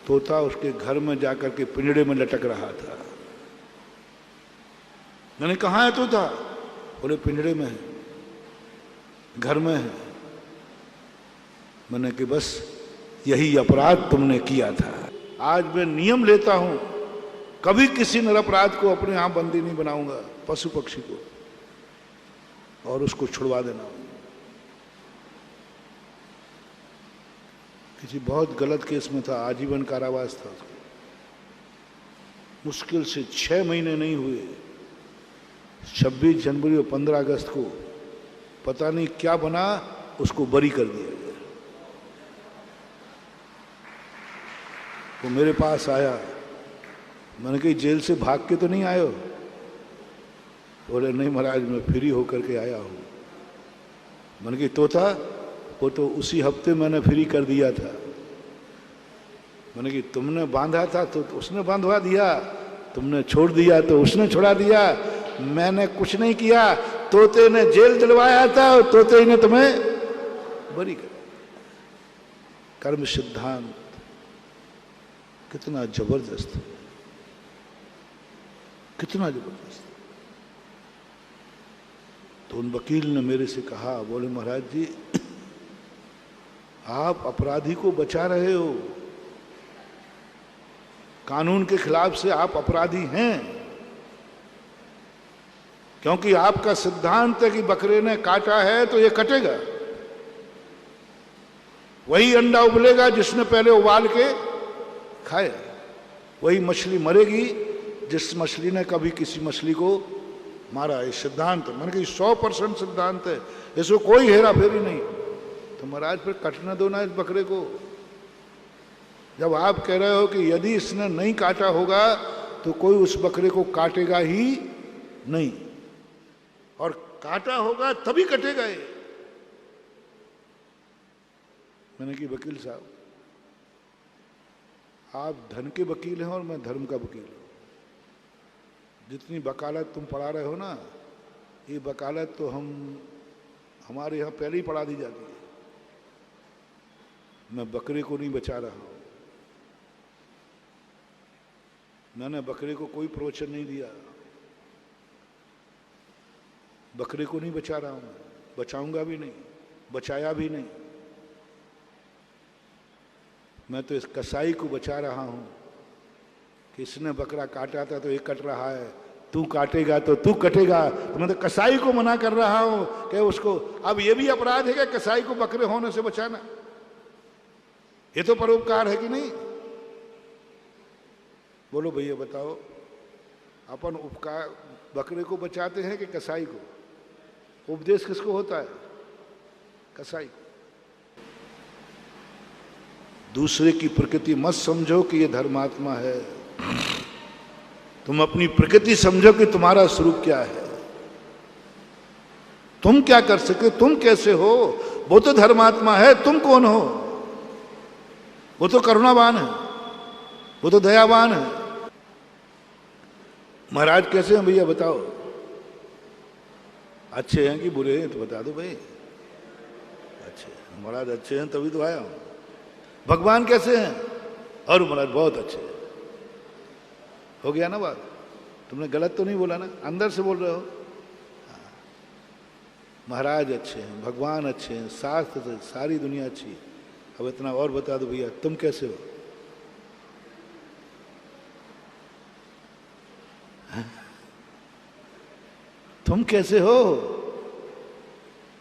तोता उसके घर में जाकर के पिंजड़े में लटक रहा था। मैंने कहाँ है तोता? बोले पिंजड़े में है, घर में है। मैंने कि बस यही अपराध तुमने किया था। आज मैं नियम लेता हूं, कभी किसी निरपराध को अपने यहां बंदी नहीं बनाऊंगा, पशु पक्षी को, और उसको छुड़वा देना। किसी बहुत गलत केस में था, आजीवन कारावास था उसको। मुश्किल से 6 महीने नहीं हुए, 26 जनवरी और 15 अगस्त को पता नहीं क्या बना, उसको बरी कर दिया गया। वो मेरे पास आया, मैंने कहा जेल से भाग के तो नहीं आए हो? बोले नहीं महाराज मैं फ्री होकर के आया हूँ। मैंने कहा तोता? वो तो उसी हफ्ते मैंने फ्री कर दिया था। मैंने कहा तुमने बांधा था तो उसने बांधवा दिया, तुमने छोड़ दिया तो उसने छुड़ा दिया, मैंने कुछ नहीं किया। तोते ने जेल दिलवाया था और तोते ही ने तुम्हें बरी कर। कर्म सिद्धांत कितना जबरदस्त, कितना जबरदस्त। तो उन वकील ने मेरे से कहा, बोले महाराज जी आप अपराधी को बचा रहे हो, कानून के खिलाफ से आप अपराधी हैं, क्योंकि आपका सिद्धांत है कि बकरे ने काटा है तो ये कटेगा। वही अंडा उबलेगा जिसने पहले उबाल के खाया, वही मछली मरेगी जिस मछली ने कभी किसी मछली को मारा। ये सिद्धांत मैंने कहा 100% सिद्धांत है, इसको कोई हेरा फेरी नहीं। तो महाराज फिर कटना दो ना इस बकरे को। जब आप कह रहे हो कि यदि इसने नहीं काटा होगा तो कोई उस बकरे को काटेगा ही नहीं, और काटा होगा तभी कटेगा ये। मैंने कि वकील साहब आप धन के वकील हैं और मैं धर्म का वकील हूं। जितनी वकालत तुम पढ़ा रहे हो ना, ये वकालत तो हमारे यहां पहले ही पढ़ा दी जाती है। मैं बकरे को नहीं बचा रहा हूं, मैंने बकरे को कोई प्रवचन नहीं दिया, बकरे को नहीं बचा रहा हूं, बचाऊंगा भी नहीं, बचाया भी नहीं। मैं तो इस कसाई को बचा रहा हूं कि इसने बकरा काटा था तो ये कट रहा है, तू काटेगा तो तू कटेगा। तो मैं तो कसाई को मना कर रहा हूं कि उसको, अब ये भी अपराध है कि कसाई को बकरे होने से बचाना? ये तो परोपकार है कि नहीं? बोलो भैया बताओ, अपन उपकार बकरे को बचाते हैं कि कसाई को? उपदेश किसको होता है? कसाई को। दूसरे की प्रकृति मत समझो कि ये धर्मात्मा है, तुम अपनी प्रकृति समझो कि तुम्हारा स्वरूप क्या है, तुम क्या कर सके, तुम कैसे हो। वो तो धर्मात्मा है, तुम कौन हो? वो तो करुणावान है, वो तो दयावान है। महाराज कैसे हैं भैया बताओ? अच्छे हैं कि बुरे हैं तो बता दो भाई। अच्छे महाराज, अच्छे हैं तभी तो आया हूं। भगवान कैसे हैं? और महाराज बहुत अच्छे हैं। हो गया ना बात? तुमने गलत तो नहीं बोला ना? अंदर से बोल रहे हो। महाराज अच्छे हैं, भगवान अच्छे हैं, शास्त्र, सारी दुनिया अच्छी है। अब इतना और बता दो भैया, तुम कैसे हो? तुम कैसे हो?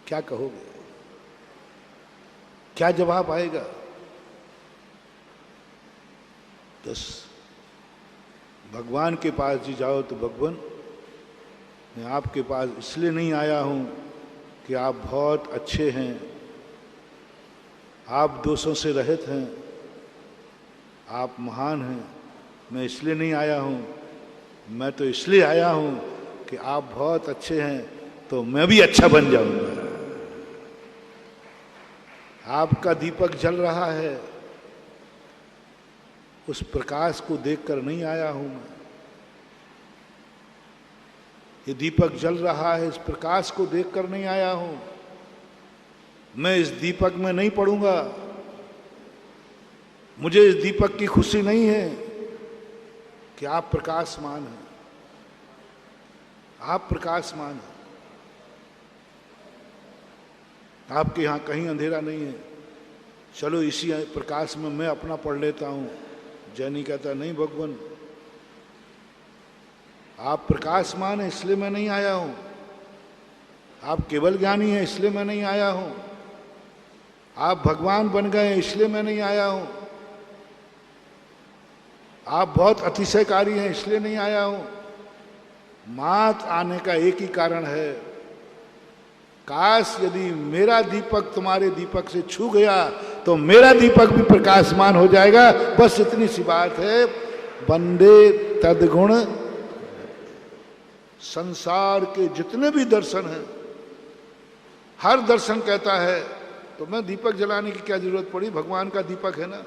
क्या कहोगे? क्या जवाब आएगा? तो भगवान के पास जी जाओ तो भगवान, मैं आपके पास इसलिए नहीं आया हूं कि आप बहुत अच्छे हैं, आप दोषों से रहित हैं, आप महान हैं, मैं इसलिए नहीं आया हूँ, मैं तो इसलिए आया हूँ कि आप बहुत अच्छे हैं तो मैं भी अच्छा बन जाऊंगा। आपका दीपक जल रहा है, उस प्रकाश को देखकर नहीं आया हूं मैं। ये दीपक जल रहा है, इस प्रकाश को देखकर नहीं आया हूं। मैं इस दीपक में नहीं पड़ूंगा, मुझे इस दीपक की खुशी नहीं है कि आप प्रकाशमान हैं, आप प्रकाशमान हैं। आपके यहां कहीं अंधेरा नहीं है, चलो इसी प्रकाश में मैं अपना पढ़ लेता हूं। जैनी कहता नहीं भगवान, आप प्रकाशमान हैं इसलिए मैं नहीं आया हूं, आप केवल ज्ञानी हैं इसलिए मैं नहीं आया हूं, आप भगवान बन गए इसलिए मैं नहीं आया हूं, आप बहुत अतिशयकारी हैं इसलिए नहीं आया हूं। मात आने का एक ही कारण है, काश यदि मेरा दीपक तुम्हारे दीपक से छू गया तो मेरा दीपक भी प्रकाशमान हो जाएगा। बस इतनी सी बात है। वंदे तद्गुण, संसार के जितने भी दर्शन हैं, हर दर्शन कहता है तो मैं दीपक जलाने की क्या जरूरत पड़ी, भगवान का दीपक है ना।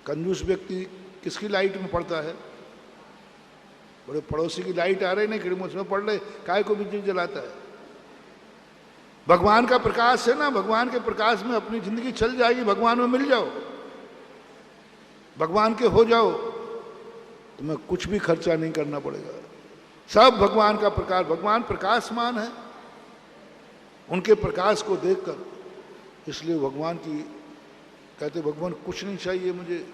कंजूस व्यक्ति किसकी लाइट में पड़ता है, बड़े पड़ोसी की लाइट आ रही नहीं खिड़की में, उसमें पड़ रहे, काय को बिजली जलाता है। भगवान का प्रकाश है ना, भगवान के प्रकाश में अपनी जिंदगी चल जाएगी। भगवान में मिल जाओ, भगवान के हो जाओ, तुम्हें कुछ भी खर्चा नहीं करना पड़ेगा। सब भगवान का प्रकाश, भगवान प्रकाशमान है, उनके प्रकाश को देखकर, इसलिए भगवान की कहते भगवान कुछ नहीं चाहिए मुझे,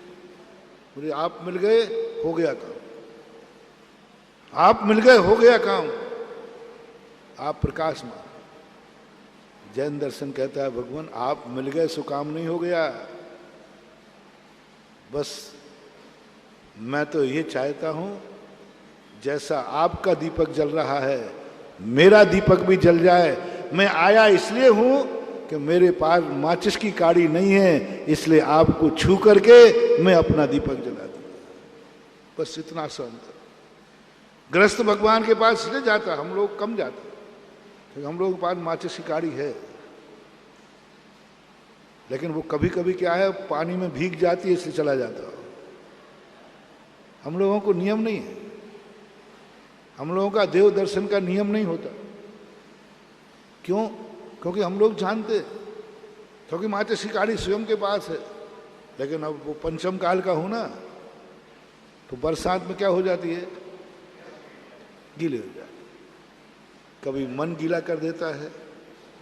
मुझे आप मिल गए हो गया काम, आप मिल गए हो गया काम, आप प्रकाशमान। जैन दर्शन कहता है भगवान आप मिल गए सो काम नहीं हो गया, बस मैं तो ये चाहता हूं जैसा आपका दीपक जल रहा है मेरा दीपक भी जल जाए। मैं आया इसलिए हूं कि मेरे पास माचिस की काड़ी नहीं है, इसलिए आपको छू करके मैं अपना दीपक जला दूं। बस इतना सा अंतर। गृहस्थ भगवान के पास इसलिए जाता, हम लोग कम जाते क्योंकि हम लोगों के पास माचिस की काड़ी है, लेकिन वो कभी कभी क्या है पानी में भीग जाती है इसलिए चला जाता है। हम लोगों को नियम नहीं है, हम लोगों का देव दर्शन का नियम नहीं होता। क्यों? क्योंकि हम लोग जानते, क्योंकि माचिस की काड़ी स्वयं के पास है, लेकिन अब वो पंचम काल का हो ना, तो बरसात में क्या हो जाती है, गीले हो जाते। कभी मन गीला कर देता है,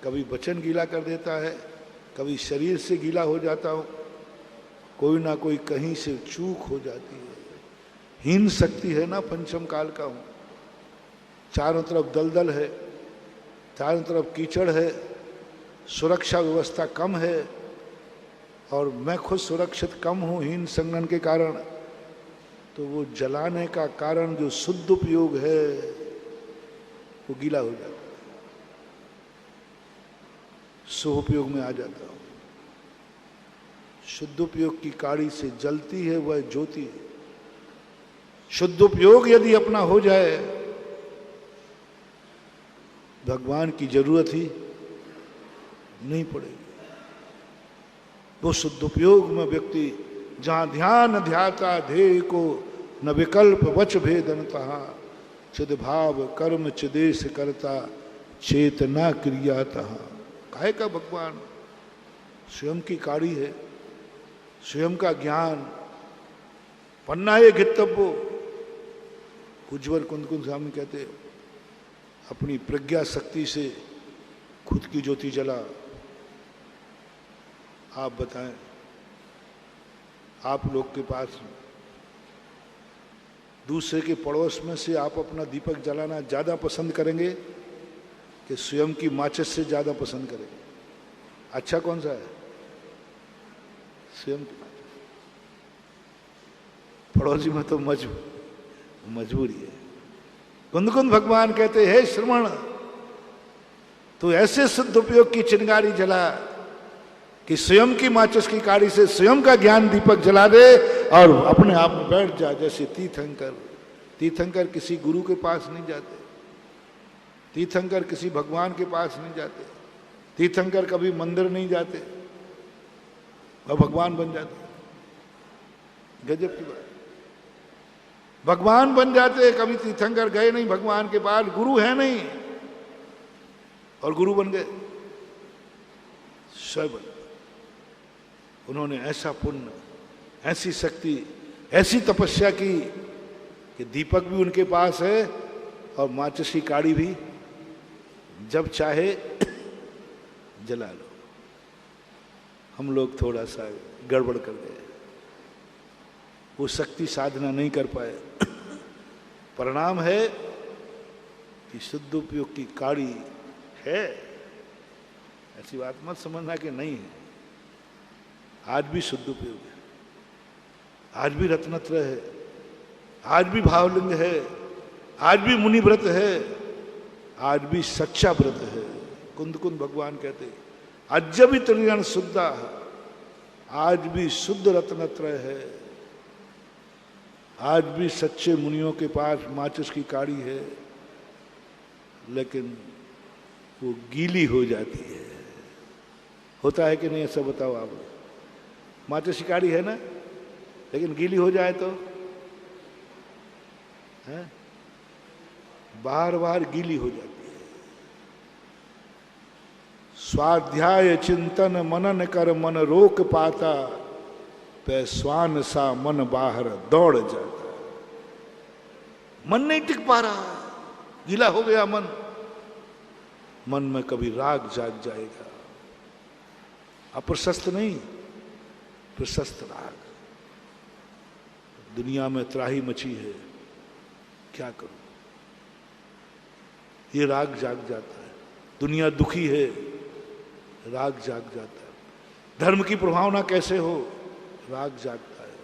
कभी वचन गीला कर देता है, कभी शरीर से गीला हो जाता हूँ, कोई ना कोई कहीं से चूक हो जाती है। हीन शक्ति है ना, पंचम काल का हूँ, चारों तरफ दलदल है, चारों तरफ कीचड़ है, सुरक्षा व्यवस्था कम है, और मैं खुद सुरक्षित कम हूँ हीन संगन के कारण, तो वो जलाने का कारण जो शुद्ध उपयोग है वो गीला हो जाता है, सुपयोग में आ जाता हूं। शुद्ध उपयोग की काड़ी से जलती है वह ज्योति। शुद्ध उपयोग यदि अपना हो जाए, भगवान की जरूरत ही नहीं पड़ेगी। वो शुद्ध उपयोग में व्यक्ति जहां ध्यान ध्याता ध्येय को न विकल्प वच भेदनता, चिदभाव कर्म चिदेश करता चेतना क्रियाता। काहे का भगवान स्वयं की काड़ी है, स्वयं का ज्ञान पन्ना है गित्तव्यो। उज्ज्वल कुंदकुंद स्वामी कहते अपनी प्रज्ञा शक्ति से खुद की ज्योति जला। आप बताएं, आप लोग के पास दूसरे के पड़ोस में से आप अपना दीपक जलाना ज्यादा पसंद करेंगे कि स्वयं की माचिस से ज्यादा पसंद करेंगे? अच्छा कौन सा है? स्वयं की माचिस। पड़ोसी में तो मजबूरी है। कुंदकुंद भगवान कहते हे श्रवण, तो ऐसे शुद्ध उपयोग की चिंगारी जला कि स्वयं की माचिस की काड़ी से स्वयं का ज्ञान दीपक जला दे और अपने आप में बैठ जा। जैसे तीर्थंकर, तीर्थंकर किसी गुरु के पास नहीं जाते, तीर्थंकर किसी भगवान के पास नहीं जाते, तीर्थंकर कभी मंदिर नहीं जाते और भगवान बन जाते। गजब की बात, भगवान बन जाते। कभी तीर्थंकर गए नहीं भगवान के पास, गुरु है नहीं और गुरु बन गए स्वयं। उन्होंने ऐसा पुण्य, ऐसी शक्ति, ऐसी तपस्या की कि दीपक भी उनके पास है और माचिस की काड़ी भी जब चाहे जला लो। हम लोग थोड़ा सा गड़बड़ कर गए, वो शक्ति साधना नहीं कर पाए। परिणाम है कि शुद्ध उपयोग की काड़ी है, ऐसी बात मत समझना कि नहीं है। आज भी शुद्ध उपयोग है, आज भी रत्नत्रय है, आज भी भावलिंग है, आज भी मुनि व्रत है, आज भी सच्चा व्रत है। कुंद कुंद भगवान कहते अज भी त्रिगण शुद्धा, आज भी शुद्ध रत्नत्रय है, आज भी सच्चे मुनियों के पास माचिस की काड़ी है, लेकिन वो गीली हो जाती है। होता है कि नहीं, ऐसा बताओ आप। माचिस की काड़ी है ना, लेकिन गीली हो जाए तो है, बार बार गीली हो जाती है। स्वाध्याय चिंतन मनन कर मन रोक पाता, पैस्वान सा मन बाहर दौड़ जाता। मन नहीं टिक पा रहा, गीला हो गया मन। मन में कभी राग जाग जाएगा, अप्रशस्त नहीं, प्रशस्त राग। दुनिया में त्राही मची है, क्या करूं, ये राग जाग जाता है। दुनिया दुखी है, राग जाग जाता है। धर्म की प्रभावना कैसे हो, राग जागता है,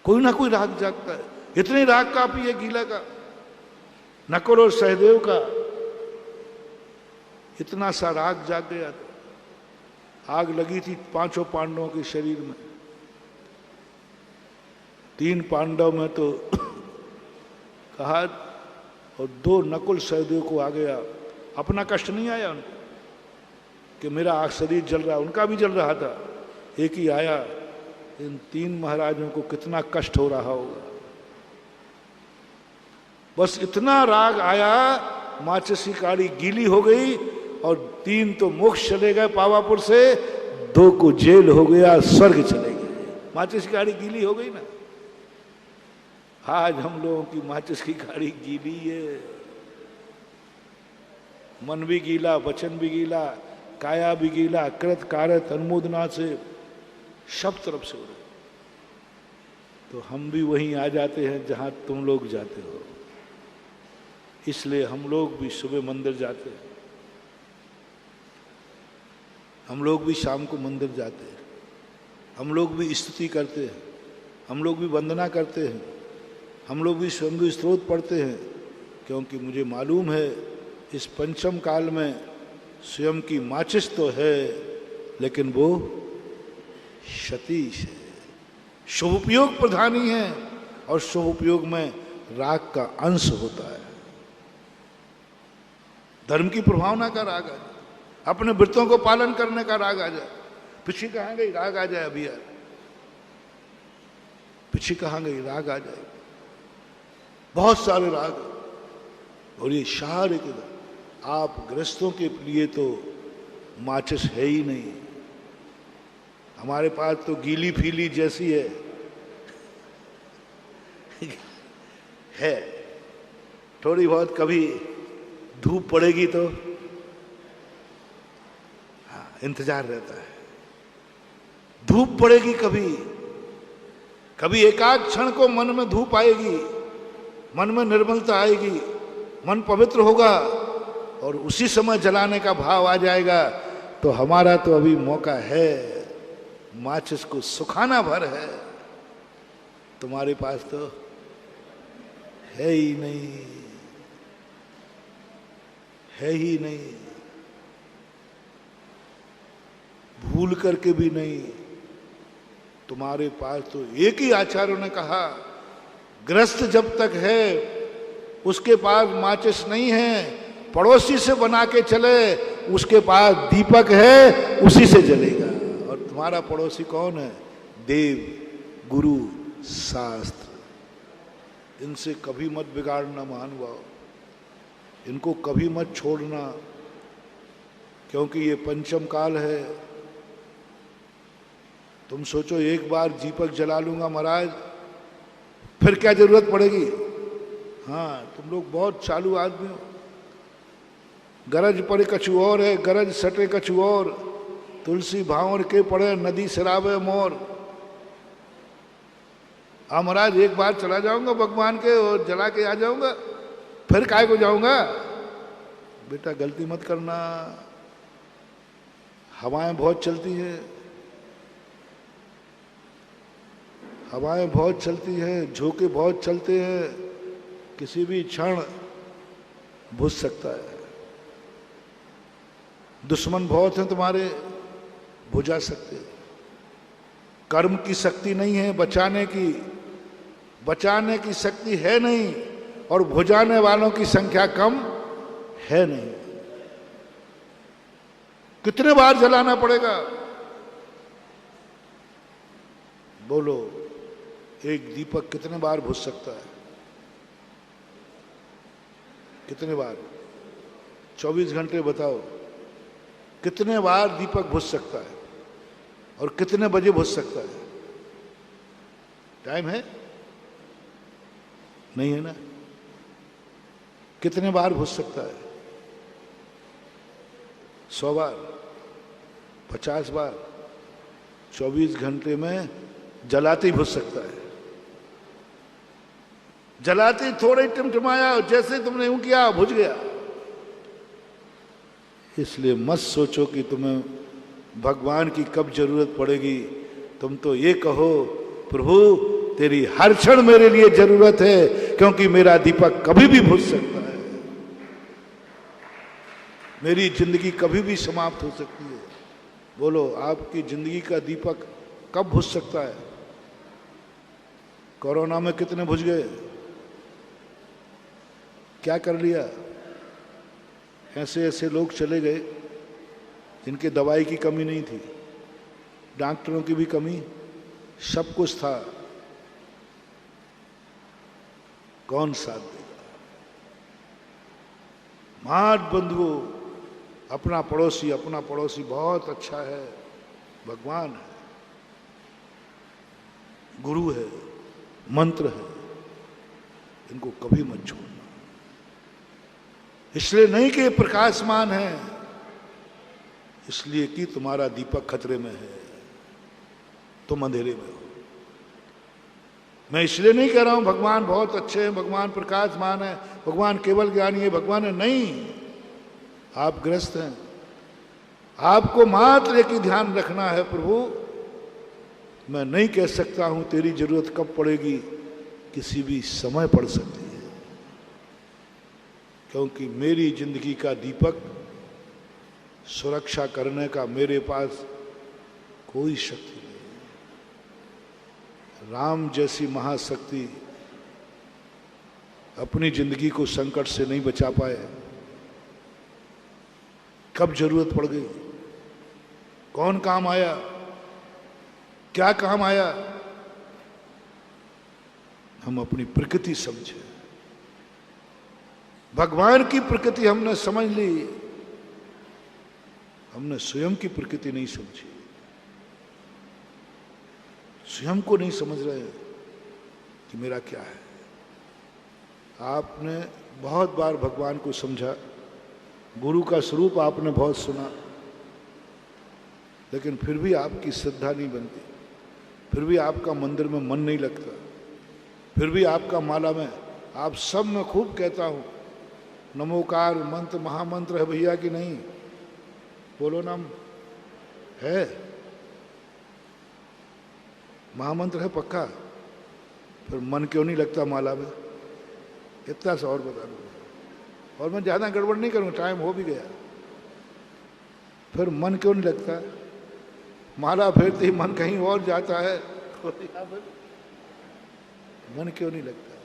कोई ना कोई राग जागता है। इतने राग काफी है गीला का। नकुल और सहदेव का इतना सा राग जाग गया था। आग लगी थी पांचों पांडवों के शरीर में। 3 पांडव में तो कहा, और 2 नकुल सहदेव को आ गया। अपना कष्ट नहीं आया उनको कि मेरा शरीर जल रहा, उनका भी जल रहा था, एक ही आया। इन 3 महाराजों को कितना कष्ट हो रहा होगा। बस इतना राग आया, माचिस की काड़ी गीली हो गई और 3 तो मोक्ष चले गए पावापुर से, 2 को जेल हो गया, स्वर्ग चले गए। माचिस की काड़ी गीली हो गई ना। आज हम लोगों की माचिस की काड़ी गीली है। मन भी गीला, वचन भी गीला, काया भी गीला, कृत कारत अनुमोदना से सब तरफ से हो रहा। तो हम भी वहीं आ जाते हैं जहां तुम लोग जाते हो। इसलिए हम लोग भी सुबह मंदिर जाते हैं, हम लोग भी शाम को मंदिर जाते हैं, हम लोग भी स्तुति करते हैं, हम लोग भी वंदना करते हैं, हम लोग भी स्वयं स्तोत्र पढ़ते हैं। क्योंकि मुझे मालूम है इस पंचम काल में स्वयं की माचिस तो है, लेकिन वो सतीश है, शुभ उपयोग प्रधानी है। और शुभ उपयोग में राग का अंश होता है। धर्म की प्रभावना का राग आ जाए, अपने व्रतों को पालन करने का राग आ जाए। पीछे कहाँ गई, राग आ जाए। अभी यार पीछे कहाँ गई, राग आ जाए। बहुत सारे राग। और ये सारे के आप गृहस्थों के लिए तो माचिस है ही नहीं। हमारे पास तो गीली फीली जैसी है। थोड़ी बहुत कभी धूप पड़ेगी तो हाँ, इंतजार रहता है। धूप पड़ेगी कभी एकाध क्षण को मन में धूप आएगी, मन में निर्मलता आएगी, मन पवित्र होगा और उसी समय जलाने का भाव आ जाएगा। तो हमारा तो अभी मौका है, माचिस को सुखाना भर है। तुम्हारे पास तो है ही नहीं, है ही नहीं। भूल करके भी नहीं। तुम्हारे पास तो एक ही आचार्यों ने कहा, ग्रस्त जब तक है उसके पास माचिस नहीं है, पड़ोसी से बना के चले, उसके पास दीपक है, उसी से जलेगा। और तुम्हारा पड़ोसी कौन है? देव, गुरु, शास्त्र। इनसे कभी मत बिगाड़ना महानुभाव, इनको कभी मत छोड़ना, क्योंकि ये पंचम काल है। तुम सोचो एक बार दीपक जला लूंगा महाराज, फिर क्या जरूरत पड़ेगी? हाँ, तुम लोग बहुत चालू आदमी हो। गरज पड़े कछु और है, गरज सटे कछु और, तुलसी भावर के पड़े नदी शराबे मोर। हाँ महाराज, एक बार चला जाऊंगा भगवान के और जला के आ जाऊंगा, फिर काय को जाऊंगा? बेटा गलती मत करना। हवाएं बहुत चलती है, हवाएं बहुत चलती है, झोंके बहुत चलते हैं, किसी भी क्षण बुझ सकता है। दुश्मन बहुत हैं तुम्हारे, बुझा सकते। कर्म की शक्ति नहीं है बचाने की, बचाने की शक्ति है नहीं, और बुझाने वालों की संख्या कम है नहीं। कितने बार जलाना पड़ेगा? बोलो, एक दीपक कितने बार बुझ सकता है? कितने बार? 24 घंटे बताओ, कितने बार दीपक बुझ सकता है और कितने बजे बुझ सकता है? टाइम है? नहीं है ना? कितने बार बुझ सकता है? 100 बार, 50 बार? 24 घंटे में जलाते ही बुझ सकता है। जलाते ही थोड़ा ही टिमटिमाया, जैसे तुमने यूं किया बुझ गया। इसलिए मत सोचो कि तुम्हें भगवान की कब जरूरत पड़ेगी। तुम तो ये कहो, प्रभु तेरी हर क्षण मेरे लिए जरूरत है, क्योंकि मेरा दीपक कभी भी बुझ सकता है, मेरी जिंदगी कभी भी समाप्त हो सकती है। बोलो, आपकी जिंदगी का दीपक कब बुझ सकता है? कोरोना में कितने बुझ गए? क्या कर लिया? ऐसे ऐसे लोग चले गए जिनके दवाई की कमी नहीं थी, डॉक्टरों की भी कमी, सब कुछ था। कौन साथ देगा? मात बंधुओं, अपना पड़ोसी बहुत अच्छा है, भगवान है, गुरु है, मंत्र है, इनको कभी मत छोड़ना। इसलिए नहीं कि प्रकाशमान है, इसलिए कि तुम्हारा दीपक खतरे में है, तुम अंधेरे में हो। मैं इसलिए नहीं कह रहा हूं भगवान बहुत अच्छे हैं, भगवान प्रकाशमान है, भगवान केवल ज्ञानी है, भगवान है, नहीं। आप ग्रस्त हैं, आपको मात्र एक ही ध्यान रखना है, प्रभु मैं नहीं कह सकता हूं तेरी जरूरत कब पड़ेगी, किसी भी समय पड़ सकती है, क्योंकि मेरी जिंदगी का दीपक सुरक्षा करने का मेरे पास कोई शक्ति नहीं। राम जैसी महाशक्ति अपनी जिंदगी को संकट से नहीं बचा पाए, कब जरूरत पड़ गई, कौन काम आया, क्या काम आया? हम अपनी प्रकृति समझे, भगवान की प्रकृति हमने समझ ली, हमने स्वयं की प्रकृति नहीं समझी, स्वयं को नहीं समझ रहे कि मेरा क्या है। आपने बहुत बार भगवान को समझा, गुरु का स्वरूप आपने बहुत सुना, लेकिन फिर भी आपकी श्रद्धा नहीं बनती, फिर भी आपका मंदिर में मन नहीं लगता, फिर भी आपका माला में, आप सब में खूब कहता हूं नमोकार मंत्र महामंत्र है भैया कि नहीं? बोलो नाम है, महामंत्र है पक्का, फिर मन क्यों नहीं लगता माला में? इतना सा और बता दो, और मैं ज़्यादा गड़बड़ नहीं करूँगा, टाइम हो भी गया। फिर मन क्यों नहीं लगता? माला फेरते ही मन कहीं और जाता है, तो यहाँ पर मन क्यों नहीं लगता?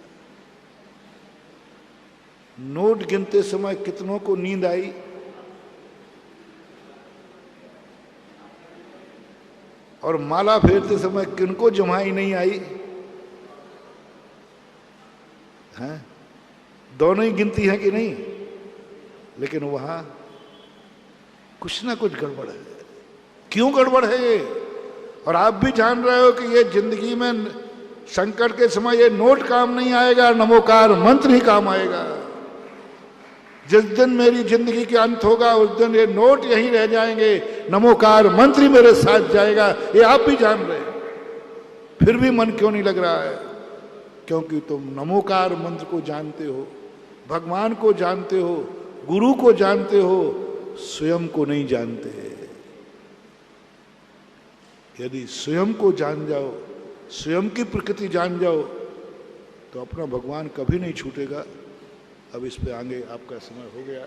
नोट गिनते समय कितनों को नींद आई? और माला फेरते समय किनको जमाई नहीं आई? हैं? दोनों ही गिनती है कि नहीं? लेकिन वहां कुछ ना कुछ गड़बड़ है। क्यों गड़बड़ है ये? और आप भी जान रहे हो कि ये जिंदगी में संकट के समय ये नोट काम नहीं आएगा, नमोकार मंत्र ही काम आएगा। जिस दिन मेरी जिंदगी के अंत होगा उस दिन ये नोट यहीं रह जाएंगे, नमोकार मंत्र ही मेरे साथ जाएगा, ये आप भी जान रहे हैं। फिर भी मन क्यों नहीं लग रहा है? क्योंकि तुम नमोकार मंत्र को जानते हो, भगवान को जानते हो, गुरु को जानते हो, स्वयं को नहीं जानते। यदि स्वयं को जान जाओ, स्वयं की प्रकृति जान जाओ, तो अपना भगवान कभी नहीं छूटेगा। अब इस पे आगे आपका समय हो गया,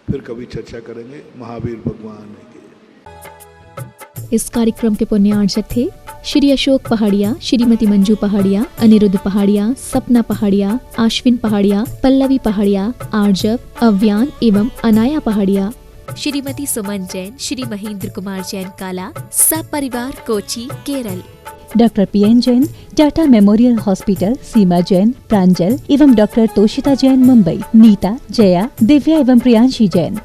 फिर कभी चर्चा करेंगे। महावीर भगवान के। इस कार्यक्रम के पुण्यार्चक थे श्री अशोक पहाड़िया, श्रीमती मंजू पहाड़िया, अनिरुद्ध पहाड़िया, सपना पहाड़िया, आश्विन पहाड़िया, पल्लवी पहाड़िया, आर्जव, अव्यान एवं अनाया पहाड़िया। श्रीमती सुमन जैन, श्री महेंद्र कुमार जैन काला, सब परिवार Kochi, Kerala. Doctor PN Jain, Tata memorial hospital, Seema Jain, Pranjal एवं डॉक्टर तोशिता जैन मुंबई। नीता, जया, दिव्या एवं प्रियांशी जैन।